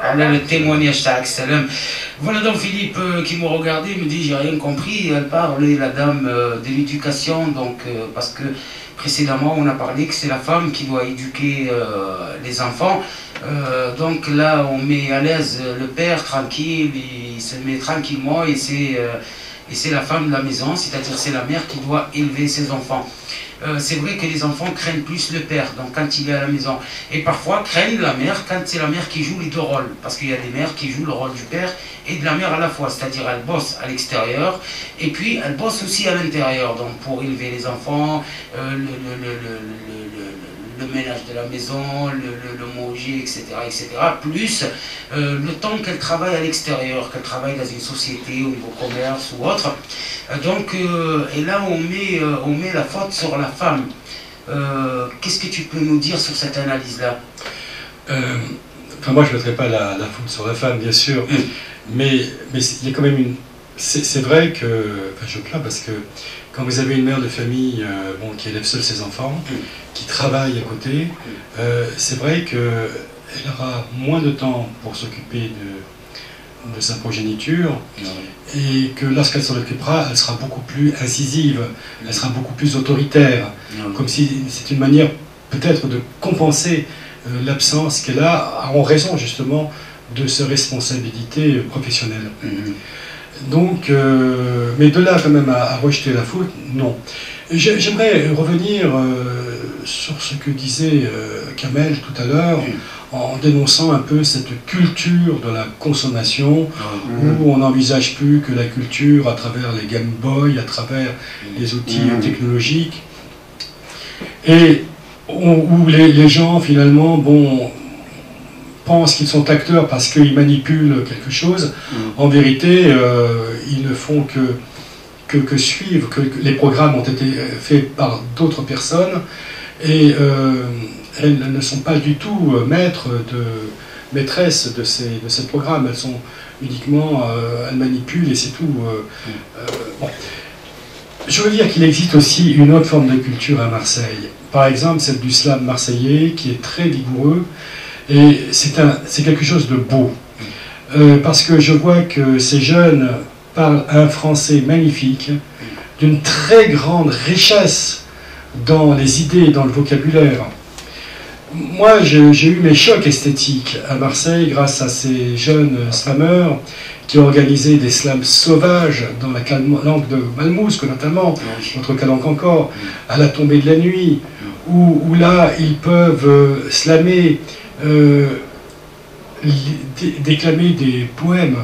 على التيمونياج تاعك السلام. Voilà donc Philippe qui m'a regardé me dit j'ai rien compris, elle parle la dame de l'éducation donc parce que précédemment on a parlé que c'est la femme qui doit éduquer les enfants donc là on met à l'aise le père tranquille, il se met tranquillement et c'est la femme de la maison, c'est-à-dire c'est la mère qui doit élever ses enfants. c'est vrai que les enfants craignent plus le père, donc quand il est à la maison. Et parfois craignent la mère quand c'est la mère qui joue les deux rôles. Parce qu'il y a des mères qui jouent le rôle du père et de la mère à la fois. C'est-à-dire elle bosse à l'extérieur et puis elle bosse aussi à l'intérieur. Donc pour élever les enfants, le ménage de la maison, le manger, etc., etc., plus le temps qu'elle travaille à l'extérieur, qu'elle travaille dans une société, au niveau commerce ou autre. Et là, on met la faute sur la femme. Qu'est-ce que tu peux nous dire sur cette analyse-là? Enfin, moi, je ne mettrai pas la faute sur la femme, bien sûr, mais il y a quand même une... C'est vrai que... Enfin, je plains parce que quand vous avez une mère de famille qui élève seule ses enfants, qui travaille à côté, c'est vrai qu'elle aura moins de temps pour s'occuper de sa progéniture, et que lorsqu'elle s'en occupera, elle sera beaucoup plus incisive, elle sera beaucoup plus autoritaire, comme si c'est une manière peut-être de compenser l'absence qu'elle a en raison justement de ses responsabilités professionnelles. Donc, mais de là quand même à rejeter la faute, non. J'aimerais revenir sur ce que disait Kamel tout à l'heure, en dénonçant un peu cette culture de la consommation, où on n'envisage plus que la culture à travers les Game Boy, à travers les outils technologiques, et où les gens finalement, pensent qu'ils sont acteurs parce qu'ils manipulent quelque chose. En vérité, ils ne font que suivre, que les programmes ont été faits par d'autres personnes, et elles ne sont pas du tout maîtresses de ces programmes. Elles sont uniquement, elles manipulent et c'est tout. Bon. Je veux dire qu'il existe aussi une autre forme de culture à Marseille. Par exemple, celle du slam marseillais, qui est très vigoureux. Et c'est quelque chose de beau, parce que je vois que ces jeunes parlent un français magnifique, d'une très grande richesse dans les idées, dans le vocabulaire. Moi, j'ai eu mes chocs esthétiques à Marseille grâce à ces jeunes slameurs qui ont organisé des slams sauvages dans la langue de Malmousque, notamment, notre calanque encore, à la tombée de la nuit, où là, ils peuvent slammer, déclamer des poèmes,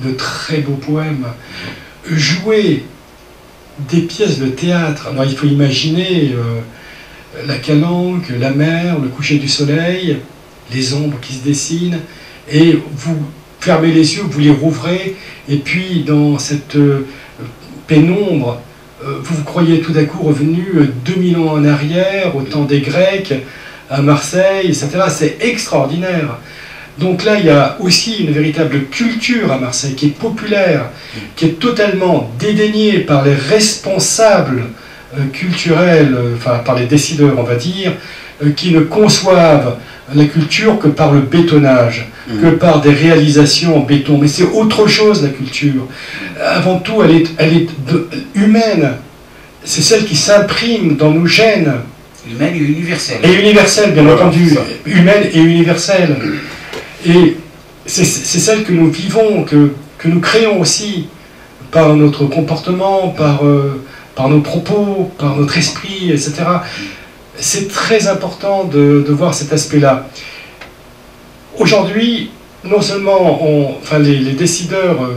de très beaux poèmes, jouer des pièces de théâtre. Alors il faut imaginer la calanque, la mer, le coucher du soleil, les ombres qui se dessinent, et vous fermez les yeux, vous les rouvrez, et puis dans cette pénombre, vous vous croyez tout d'un coup revenu 2000 ans en arrière, au temps des Grecs, à Marseille, etc. C'est extraordinaire. Donc là, il y a aussi une véritable culture à Marseille qui est populaire, qui est totalement dédaignée par les responsables culturels, enfin par les décideurs, on va dire, qui ne conçoivent la culture que par le bétonnage, que par des réalisations en béton. Mais c'est autre chose, la culture. Avant tout, elle est humaine. C'est celle qui s'imprime dans nos gènes. Humaine et universelle. Et universelle, bien entendu. Humaine et universelle. Et c'est celle que nous vivons, que nous créons aussi, par notre comportement, par nos propos, par notre esprit, etc. C'est très important de voir cet aspect-là. Aujourd'hui, non seulement les décideurs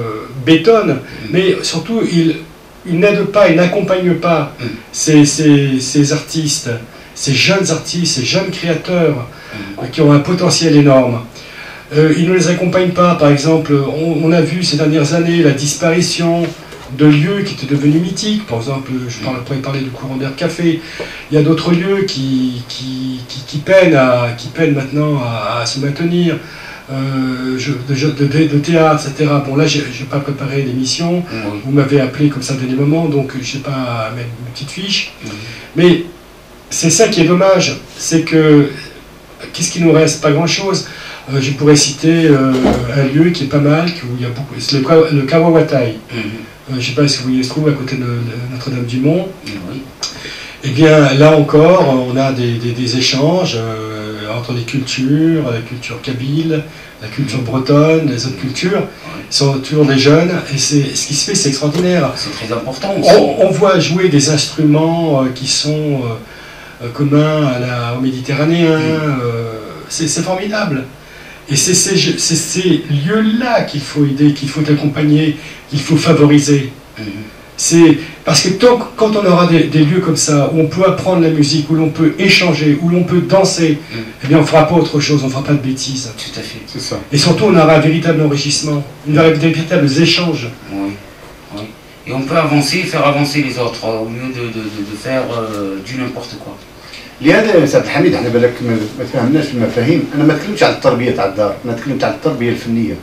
bétonnent, mais surtout ils n'aident pas, ils n'accompagnent pas ces artistes, ces jeunes artistes, ces jeunes créateurs qui ont un potentiel énorme. Ils ne les accompagnent pas. Par exemple, on a vu ces dernières années la disparition de lieux qui étaient devenus mythiques. Par exemple, je pourrais parler du courant d'air café. Il y a d'autres lieux qui peinent maintenant à se maintenir. De théâtre, etc. Bon, là, je n'ai pas préparé l'émission. Vous m'avez appelé comme ça à dernier moment, donc je n'ai pas à mettre une petite fiche. Mais c'est ça qui est dommage. C'est que, qu'est-ce qui nous reste? Pas grand-chose. Je pourrais citer un lieu qui est pas mal, où il y a beaucoup, c'est le Kawawatai. Je ne sais pas si vous voyez, se trouve à côté de Notre-Dame-du-Mont. Eh bien, là encore, on a des échanges entre les cultures, la culture kabyle, la culture bretonne, les autres cultures. Ils sont toujours des jeunes, et ce qui se fait, c'est extraordinaire. C'est très important aussi. On voit jouer des instruments qui sont communs aux Méditerranéens. C'est formidable. Et c'est ces lieux-là qu'il faut aider, qu'il faut accompagner, qu'il faut favoriser. C'est parce que quand on aura des lieux comme ça, où on peut apprendre la musique, où l'on peut échanger, où l'on peut danser, eh bien on ne fera pas autre chose, on ne fera pas de bêtises. Tout à fait. C'est ça. Et surtout, on aura un véritable enrichissement, des véritables échanges. Oui, oui. Et on peut avancer, faire avancer les autres, au lieu de faire du n'importe quoi. لهذا يا استاذ حميد احنا بالك ما تفهمناش في المفاهيم، انا ما تكلمتش على التربيه تاع الدار، انا تكلمت على التربيه الفنيه.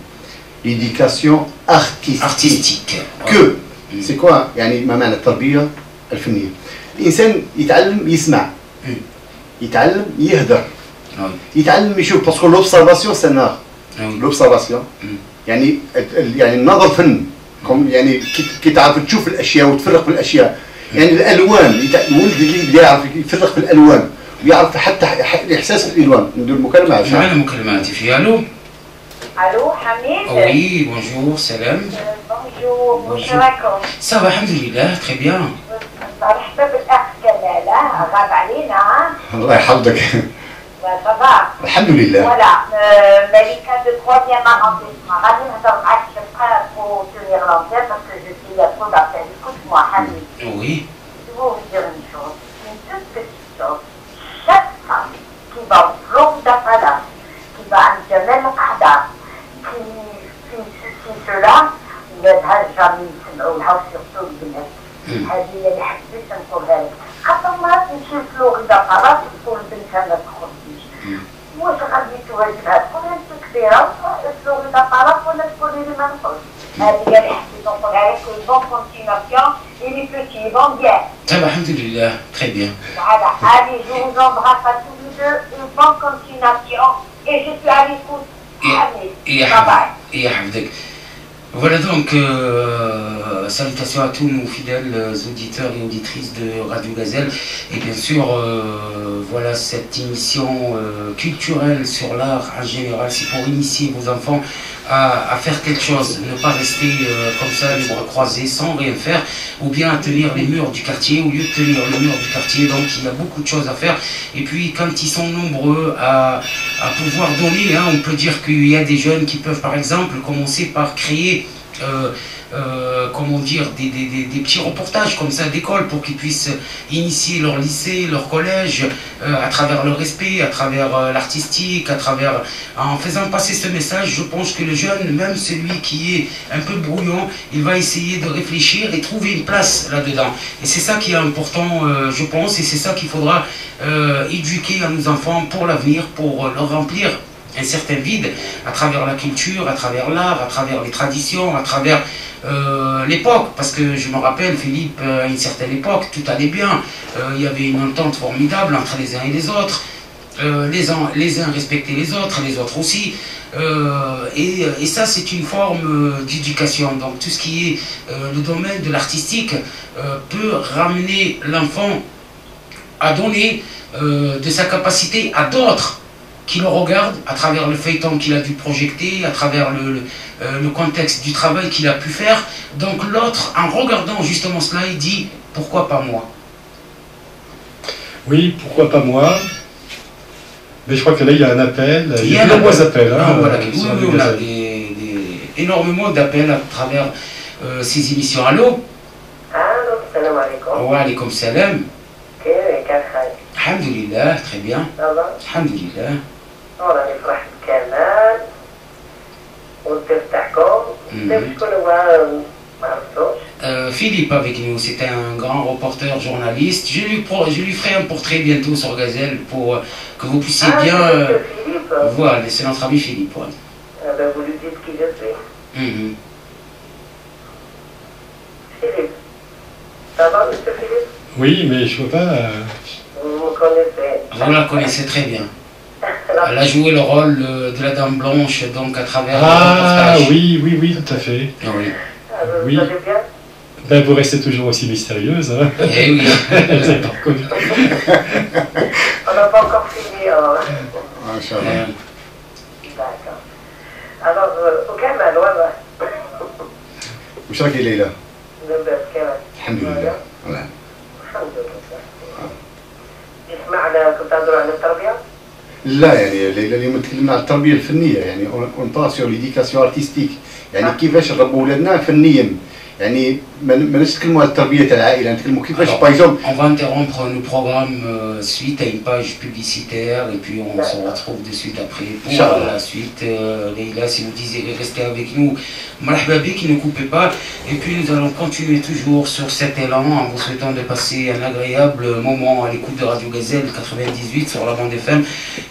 ليديكاسيون ارتستيك. كو سي كوا يعني ما معنى التربيه الفنيه؟ الانسان يتعلم يسمع، يتعلم يهدر، يتعلم يشوف، باسكو لوبسيرفاسيون سي نار. لوبسيرفاسيون يعني النظر فن، يعني كي تعرف تشوف الاشياء وتفرق في الاشياء. يعني الالوان، الولد اللي يعرف يفرق في الالوان ويعرف حتى الاحساس بالالوان. ندير مكالمه عشان معنا مكالمات في الو. الو حميد. وي بونجور سلام. بونجور واش راكم؟ صافا الحمد لله تري بيان. مرحبا بالاخ كماله، غاب علينا. الله يحفظك. صافا الحمد لله. فوالا ملكه دو 3e arrondissement. غادي نهضر معاك je suis prêt pour tenir l'antenne parce que je suis il y a trop d'appels. Écoute-moi Hamid. Oui. Je vais vous dire une chose, une toute petite chose. Chaque femme qui va au Florida Palace, qui va à Jamel Qada, qui fait ceci, cela, ولادها جامي يسمعوا لها وسيرتو البنات. هذه هي اللي حبيت نقولها لك. خاطر مرات تمشي لفلوريدا بالاس وتقول بنتها ما تخرجيش. واش غادي تواجبها تكون انت كبيره وتروح لفلوريدا بالاس ولا تقولي لي ما نخرجش. هذه هي اللي حبيت نقولها لك. بون كونتيناسيون et les petits vont bien. Ça va, alhamdoulilah, très bien. Voilà, allez, je vous embrasse à tous les deux, une bonne continuation et je suis à l'écoute. Allez, bye bye. Et Havdek. Voilà donc, salutations à tous nos fidèles auditeurs et auditrices de Radio Gazelle. Et bien sûr, voilà cette émission culturelle sur l'art en général. C'est pour initier vos enfants à faire quelque chose, ne pas rester comme ça, les bras croisés, sans rien faire, ou bien à tenir les murs du quartier, au lieu de tenir le mur du quartier. Donc il y a beaucoup de choses à faire. Et puis quand ils sont nombreux à pouvoir donner, hein, on peut dire qu'il y a des jeunes qui peuvent par exemple commencer par créer comment dire, des petits reportages comme ça d'école pour qu'ils puissent initier leur lycée, leur collège à travers le respect, à travers l'artistique, en faisant passer ce message. Je pense que le jeune, même celui qui est un peu brouillon, il va essayer de réfléchir et trouver une place là-dedans. Et c'est ça qui est important, je pense, et c'est ça qu'il faudra éduquer à nos enfants pour l'avenir, pour leur remplir un certain vide à travers la culture, à travers l'art, à travers les traditions, à travers l'époque. Parce que je me rappelle, Philippe, à une certaine époque, tout allait bien. Il y avait une entente formidable entre les uns et les autres. Les uns respectaient les autres aussi. Et ça, c'est une forme d'éducation. Donc tout ce qui est le domaine de l'artistique peut ramener l'enfant à donner de sa capacité à d'autres qui le regarde à travers le feuilleton qu'il a dû projeter, à travers le contexte du travail qu'il a pu faire. Donc l'autre, en regardant justement cela, il dit « Pourquoi pas moi ?» Oui, pourquoi pas moi? Mais je crois que là, il y a un appel. Il y a de nombreux appels. Hein, voilà, oui, on a énormément d'appels à travers ces émissions. Allô? Allô, salam alaikum. Wa alaikum salam. كيفك؟ Alhamdulillah, très bien. Alhamdulillah. والله فرحت كمال وتفتحكم شكون هو ما عرفتوش. Philippe avec nous, c'était un grand reporter journaliste. Je lui ferai un portrait bientôt sur Gazelle pour que vous puissiez bien. Voilà, c'est notre ami Philippe. Ouais. Vous lui dites qui je suis. Philippe. Ça va, monsieur Philippe? Oui, mais je ne vois pas. Vous me connaissez. Vous la connaissez très bien. Elle a joué le rôle de la Dame Blanche, donc à travers le reportage. Oui, tout à fait. Oui. Oui. Vous allez bien? Ben, vous restez toujours aussi mystérieuse. Hein. Eh oui. Je ne pas reconnu. On n'a pas encore fini. ان شاء الله. D'accord. Alors, وكمل وضع. وش راكي ليلى؟ لاباس كمل. الحمد لله. الحمد لله. يسمعنا كنت تهضروا عن التربية؟ لا يعني ليلى اليوم تكلمنا على التربيه الفنيه يعني اون با سور ليديكاسيون ارتستيك يعني كيفاش نربوا ولادنا فنيا يعني ما نتكلموا على التربيه تاع العائله نتكلموا كيفاش باغ اكزومبل. On va interrompre nos programmes suite à une page publicitaire et puis on se retrouve de suite après pour la suite. Leïla, si vous désirez rester avec nous, marhaba bik, ne coupez pas. Et puis nous allons continuer toujours sur cet élan en vous souhaitant de passer un agréable moment à l'écoute de Radio Gazelle 98 sur la bande FM.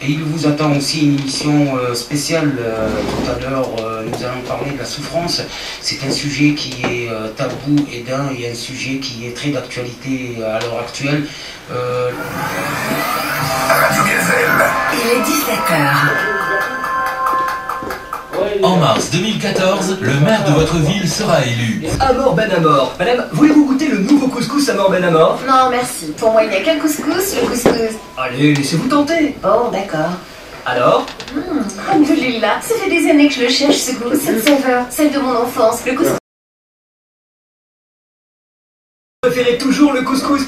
Et il vous attend aussi une émission spéciale tout à l'heure. Nous allons parler de la souffrance. C'est un sujet qui est tabou et un sujet qui est très d'actualité à l'heure actuelle. Radio Gazelle. Il est 17h. En mars 2014, le maire de votre ville sera élu. Amor Ben Amor. Madame, voulez-vous goûter le nouveau couscous Amor Ben Amor? Non, merci. Pour moi, il n'y a qu'un couscous, le couscous. Allez, laissez-vous tenter. Bon, d'accord. Alors? Alhamdoulilah, ça fait des années que je le cherche, ce goût, cette saveur, celle de mon enfance, le couscous. Vous préférez toujours le couscous?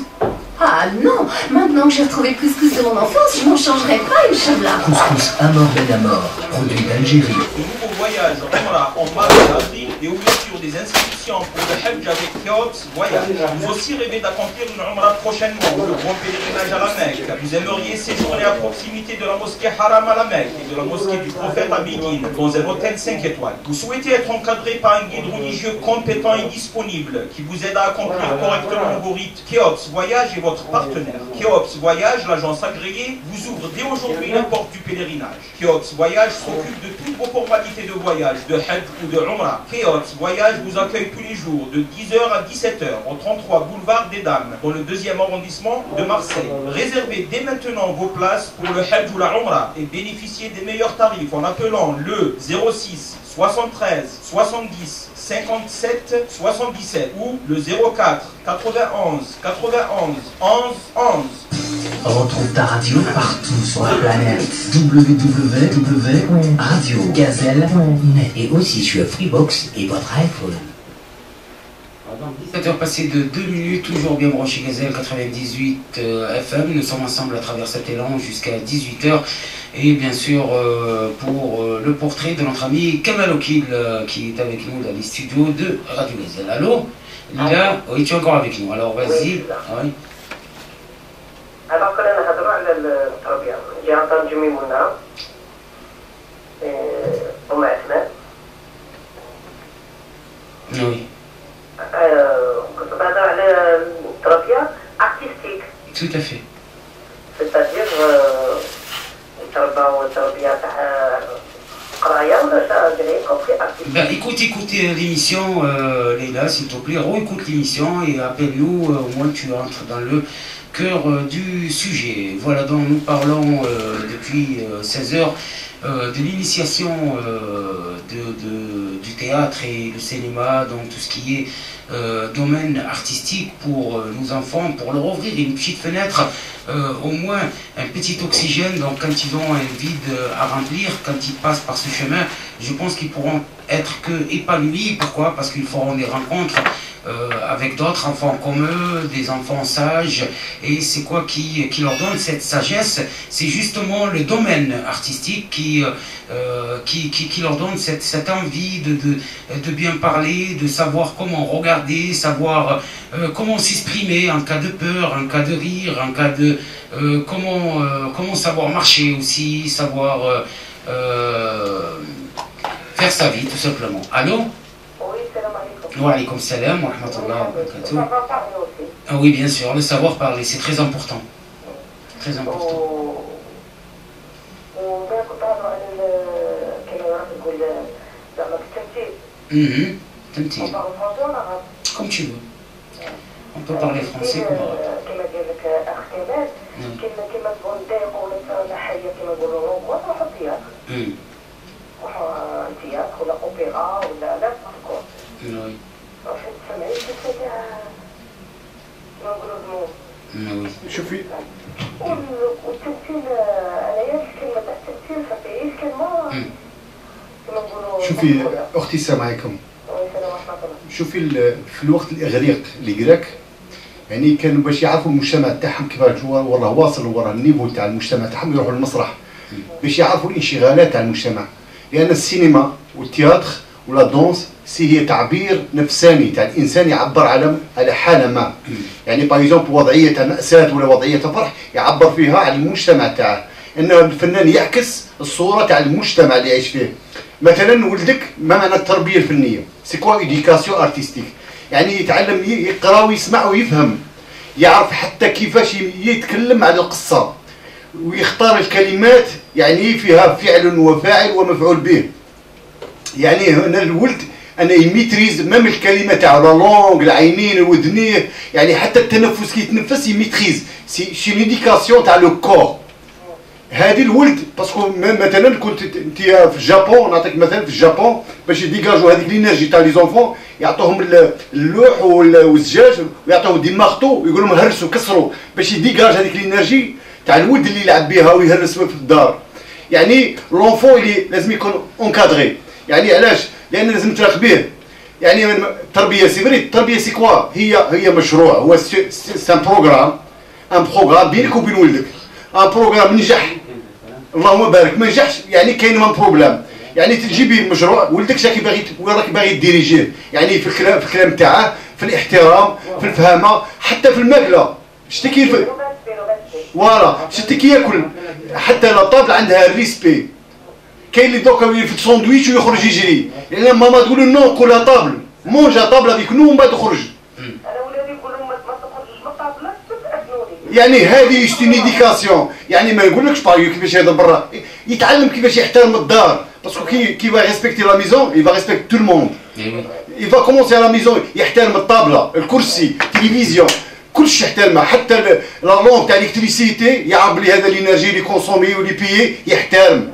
Ah non, maintenant que j'ai retrouvé le couscous de mon enfance, je m'en changerai pas, Inch'Allah. Couscous Amor Ben Amor, produit d'Algérie. Le nouveau voyage Umrah en mars et avril et ouverture des inscriptions pour le Hajj avec Keops Voyage. Vous aussi rêvez d'accomplir une Umrah prochainement ou le grand pèlerinage à la Mecque. Vous aimeriez séjourner à proximité de la mosquée Haram à la Mecque et de la mosquée du prophète à Médine dans un hôtel 5 étoiles. Vous souhaitez être encadré par un guide religieux compétent et disponible qui vous aide à accomplir correctement vos rites. Keops Voyage est votre partenaire. Keops Voyage, l'agence agréée, vous ouvre dès aujourd'hui la porte du pèlerinage. Keops Voyage s'occupe de toutes vos formalités de voyage, de Hajj ou de Umrah. Keops Voyage vous accueille tous les jours de 10h à 17h au 33 boulevard des Dames, dans le 2e arrondissement de Marseille. Réservez dès maintenant vos places pour le Hajj ou la Umrah et bénéficiez des meilleurs tarifs en appelant le 06 73 70 57 77 ou le 04 91 91 11 11. Retrouve ta radio partout sur la planète. www.radiogazelle.net et aussi sur Freebox et votre iPhone. 17h passées de 2 minutes, toujours bien branché Gazelle 98 FM. Nous sommes ensemble à travers cet élan jusqu'à 18h. Et bien sûr, pour le portrait de notre ami Kamal Okil qui est avec nous dans les studios de Radio Gazelle. Allô Lila, oui, tu es encore avec nous. Alors vas-y. Oui. Alors, quand on a parlé j'ai entendu Mimouna, Oui. كنت بهضر على التربية artistique. Tout à fait. C'est-à-dire التربية تاع قراية ولا j'ai compris artistique. Ben, écoute l'émission, Leïla, s'il te plaît. Écoute l'émission et appelle-nous. Au moins tu entres dans le cœur du sujet. Voilà, donc nous parlons depuis 16 heures de l'initiation du théâtre et le cinéma, donc tout ce qui est domaine artistique pour nos enfants, pour leur ouvrir une petite fenêtre, au moins un petit oxygène. Donc quand ils ont un vide à remplir, quand ils passent par ce chemin, je pense qu'ils pourront être que épanouis. Pourquoi? Parce qu'ils feront des rencontres avec d'autres enfants comme eux, des enfants sages. Et c'est quoi qui leur donne cette sagesse? C'est justement le domaine artistique qui leur donne cette envie de bien parler, de savoir comment regarder, savoir comment s'exprimer en cas de peur, en cas de rire, en cas de comment savoir marcher aussi, savoir faire sa vie tout simplement. Allô? Wa alaykoum salam wa rahmatullah wa barakatuh. Ah oui, bien sûr, le savoir parler, c'est très important. Très important. Comme tu veux. On peut parler français comme arabe. Oui. شوفي والتمثيل انايا الكلمه تاع التمثيل شوفي اختي سامعكم. شوفي في الوقت الاغريق الكراك يعني كانوا باش يعرفوا المجتمع تاعهم كيفاش وراه واصل وراه النيفو تاع المجتمع تاعهم يروحوا للمسرح باش يعرفوا الانشغالات تاع المجتمع، لان السينما والتياتر ولا دونس هي تعبير نفساني تاع الانسان يعبر على حاله ما، يعني باغ اكزومبل وضعيه تاع ماساه ولا وضعيه فرح يعبر فيها على المجتمع تاعه، ان الفنان يعكس الصوره تاع المجتمع اللي يعيش فيه. مثلا ولدك ما معنى التربيه الفنيه؟ سي كوا ايديكاسيون ارتستيك، يعني يتعلم يقرا ويسمع ويفهم، يعرف حتى كيفاش يتكلم على القصه ويختار الكلمات يعني فيها فعل وفاعل ومفعول به. يعني هنا الولد انا يميتريز ميم الكلمه تاع لا لونغ العينين الودنيه، يعني حتى التنفس كي يتنفس يميتريز سي ايديكاسيون تاع لو كور. هذه الولد باسكو مثلا كنت انت في الجابون، نعطيك مثلا في الجابون باش يديجاجوا هذيك لينيرجي تاع لي زونفون يعطوهم اللوح والزجاج ويعطوهم دي مارتو ويقول لهم هرسوا كسروا باش يديجاج هذيك لينيرجي تاع الولد اللي يلعب بها ويهرس في الدار. يعني لونفون اللي لازم يكون اونكادري، يعني علاش؟ لان لازم تراقبيه. يعني التربيه سي فري، التربيه سي كوا هي مشروع، هو سان بروغرام، ان بروغرام بينك وبين ولدك، ان بروغرام نجح اللهم بارك، ما نجحش يعني كاين من بروبليم. يعني تجيبي مشروع ولدك شاكي باغي وين راك باغي ديريجيه، يعني في الكلام تاعه، في الاحترام، في الفهمه، حتى في الماكله. شتي كيف فوالا شتي كي ياكل، حتى لا طابل عندها الريسبي. كاين اللي دوكا يفت ساندويتش ويخرج يجري، يعني ماما تقول له نو كلها طابل، مونجا طابل افيك نو ومن بعد تخرج. انا ولادي نقول لهم ما تخرجوش من الطابله تاكلوني. يعني هذه سي ايديكاسيون، يعني ما نقولكش باغي كيفاش هذا برا يتعلم كيفاش يحترم الدار، باسكو كي va respecter la maison il va respecter tout le monde. il va commencer à la maison يحترم الطابله، الكرسي، التلفزيون، كلشي يحترمها، حتى لا لون تاع الكتريسيتي يعرف بلي هذا الانرجي اللي كونسومي ولي بيي يحترم.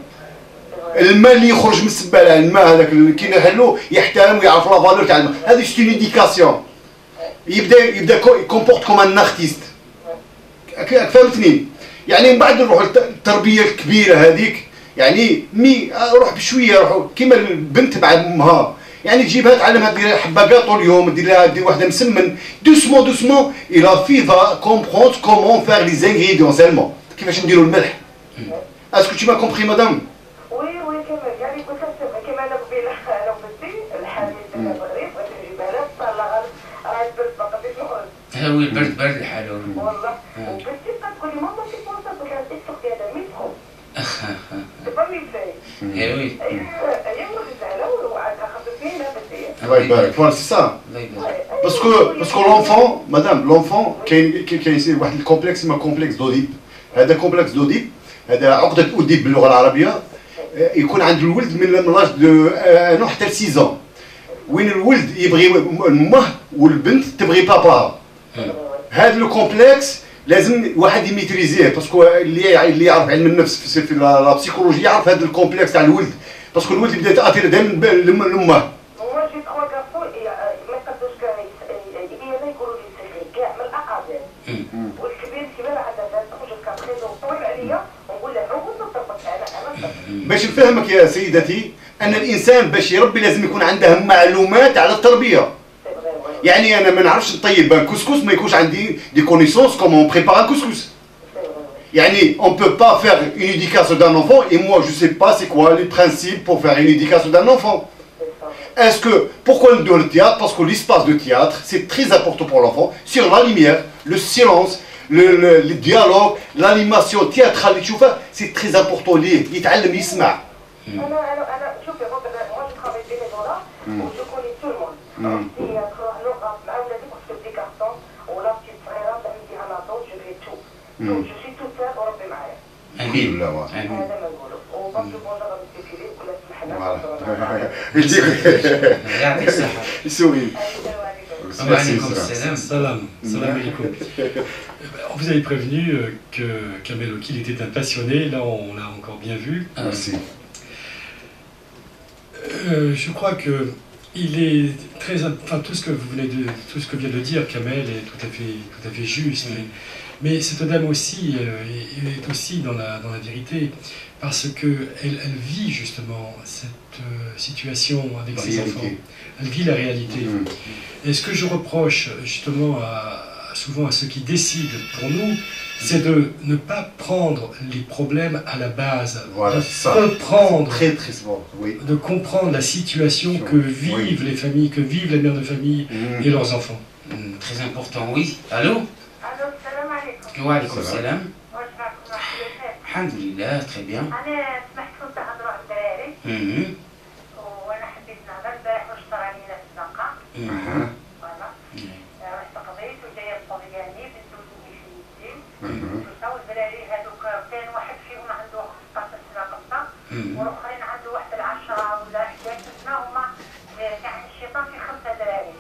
الماء اللي يخرج من السباله، الماء هذاك كي نحلو يحترم ويعرف لا فالور تاع الماء، هذه سي ايديكاسيون. يبدا يكومبورت كوم ان ارتيست. فهمتني؟ يعني من بعد نروحوا للتربيه الكبيره هذيك، يعني روح بشويه، روح كيما البنت مع امها، يعني تجيبها تعلمها دير حبه كاطو اليوم، دير واحده مسمن دوسمون دوسمون الى فيفا كومبروند كومون فار لي زانغريديون سالمون، كيفاش نديروا الملح. اسكو تي ما كومبري مدام؟ وي كمان يعني قلت لك كيما انا قبيله انا وبنتي الحامل تاع المغرب غادي نجيبها لها بصح راه البرد ما قدرتش نخرج. وي البرد برد الحال والله. وبنتي تقول لي ماما سي بون سا تقول لها السوق ديالها ميترو. سي با مين فاي. وي هي ولدت على وعندها 5 سنين بنتي. الله يبارك، فوالا سي سا. باسكو لونفون مدام لونفون كاين واحد الكومبلكس ما كومبلكس دوديب. هذا كومبلكس دوديب، هذا عقده اوديب باللغه العربيه، يكون عند الولد من لاج دو حتى ل 6 وين الولد يبغي امه والبنت تبغي باباها. هذا لو كومبلكس لازم واحد يميتريزيه، باسكو اللي يعرف علم النفس في لا بسيكولوجي يعرف هذا الكومبلكس تاع الولد، باسكو الولد يبدا يتاثر دائما لامه. هو جي 3 كارفون ما يقدوش يقولوا لي سيري كاع من الاقابل. والكبير كبير عاد تخرج كابريزون طويل عليا ونقول له عود نطبق انا باش نفهمك يا سيدتي ان الانسان باش يربي لازم يكون عنده معلومات على التربيه. يعني انا ما نعرفش نطيب كسكس ما يكونش عندي دي كونيسونس كومون بريبار كسكس. يعني on peut pas faire une éducation d'un enfant et moi je sais pas c'est quoi les principes pour faire une éducation d'un enfant. Est-ce que pourquoi nous donnons le théâtre? Parce que l'espace de théâtre c'est très important pour l'enfant, sur la lumière, le silence, le dialogue, l'animation théâtrale اللي تشوفها c'est très important ليه يتعلم يسمع. انا شوفي moi je travaille bénévolat où je connais tout le monde. تروح لغه مع ولادي باسكو دي كارطون ولا بتي صغيره عندي انا طول جو في تو جو سي تو سير وربي معايا. الحمد لله. هذا ما نقولوا وباسكو بونجا غادي تفيلي ولا سمحنا. يعطيك الصحه. يسوي. وعليكم السلام. Salam alaikum. Vous avez prévenu que Kamel Okil était un passionné, là on l'a encore bien vu. Merci. Je crois que Il est très, enfin tout ce que vient de dire Kamel est tout à fait juste. Mais cette dame aussi est aussi dans la vérité parce que elle vit justement cette situation avec ses enfants. Elle vit la réalité. Et ce que je reproche justement souvent à ceux qui décident pour nous, c'est de ne pas prendre les problèmes à la base, voilà, de comprendre, très souvent, oui. De comprendre la situation que vivent les familles, que vivent les mères de famille et leurs enfants. Très important, oui. Allô? Allô, salam alaikum. Wa alaikum salam. واش راكم بخير؟ الحمد لله très bien. انا سمعتكم تهضروا على الدراري وانا حبيت نهضر البارح واش صرا لينا في الزنقه. فوالا رحت قضيت وجايه بطولياني بالدولي في يدي والدراري هذوك كان واحد فيهم عنده 15 سنه قصه والاخرين عنده واحد 10 ولا 11 سنه هما يعني الشيطان في 5 دراري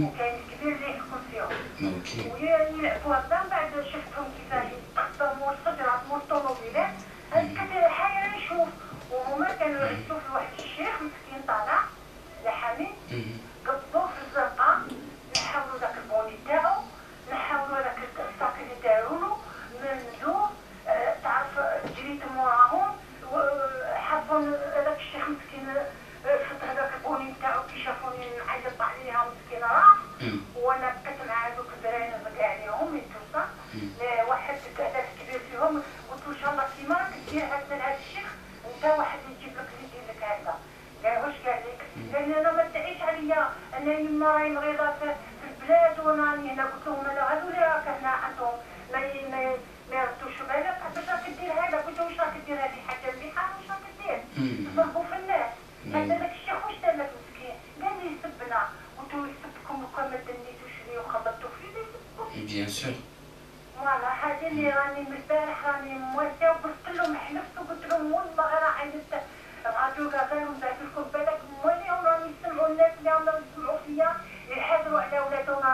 وكاين الكبير اللي يحكم فيهم ويلعبوا هكذا من بعد شفتهم كيفاش يتقدموا الشجرات والطوموبيلات هذيك حايره نشوف وهما كانوا يعزوا في واحد الشيخ مسكين طالع لحامي قبضوه في الزنقه نحاولوا داك البوني تاعو نحاولوا داك الساك اللي داروله منزوه تعرف جريت موراهم حطوا هذاك الشيخ مسكين فت هذاك البوني تاعو كي شافوني نعيط عليها مسكين راح وانا بقيت مع هذوك الدراري نبكي عليهم يتوصى واحد هذاك كبير فيهم قلت له ان شاء الله كيما راك دير هكذا لهذا الشيخ انت واحد يجيب لك اللي يدير لك هكذا قال واش قال لك؟ قال لي انا ما تدعيش عليا انا يما راهي مريضه في البلاد وانا راني هنا قلت لهم انا هذو اللي راك هنا عندهم ما يردوش بالك باش راك دير هذا قلت له واش راك دير هذه حاجه مليحه واش راك دير؟ تصرفوا في الناس هذا داك الشيخ واش دار لك مسكين؟ قال لي يسبنا قلت له يسبكم وكان ما دنيتوش لي وخلطتوا فيه يسبكم Bien sûr. فوالا هذه اللي راني من البارح راني مواسيه وقلت لهم حلفت وقلت لهم والله راه عيطت الراديو قال لهم بعث لكم بالك موليهم راهم يسمعوا الناس اللي راهم يسمعوا فيا يحاضروا على ولادهم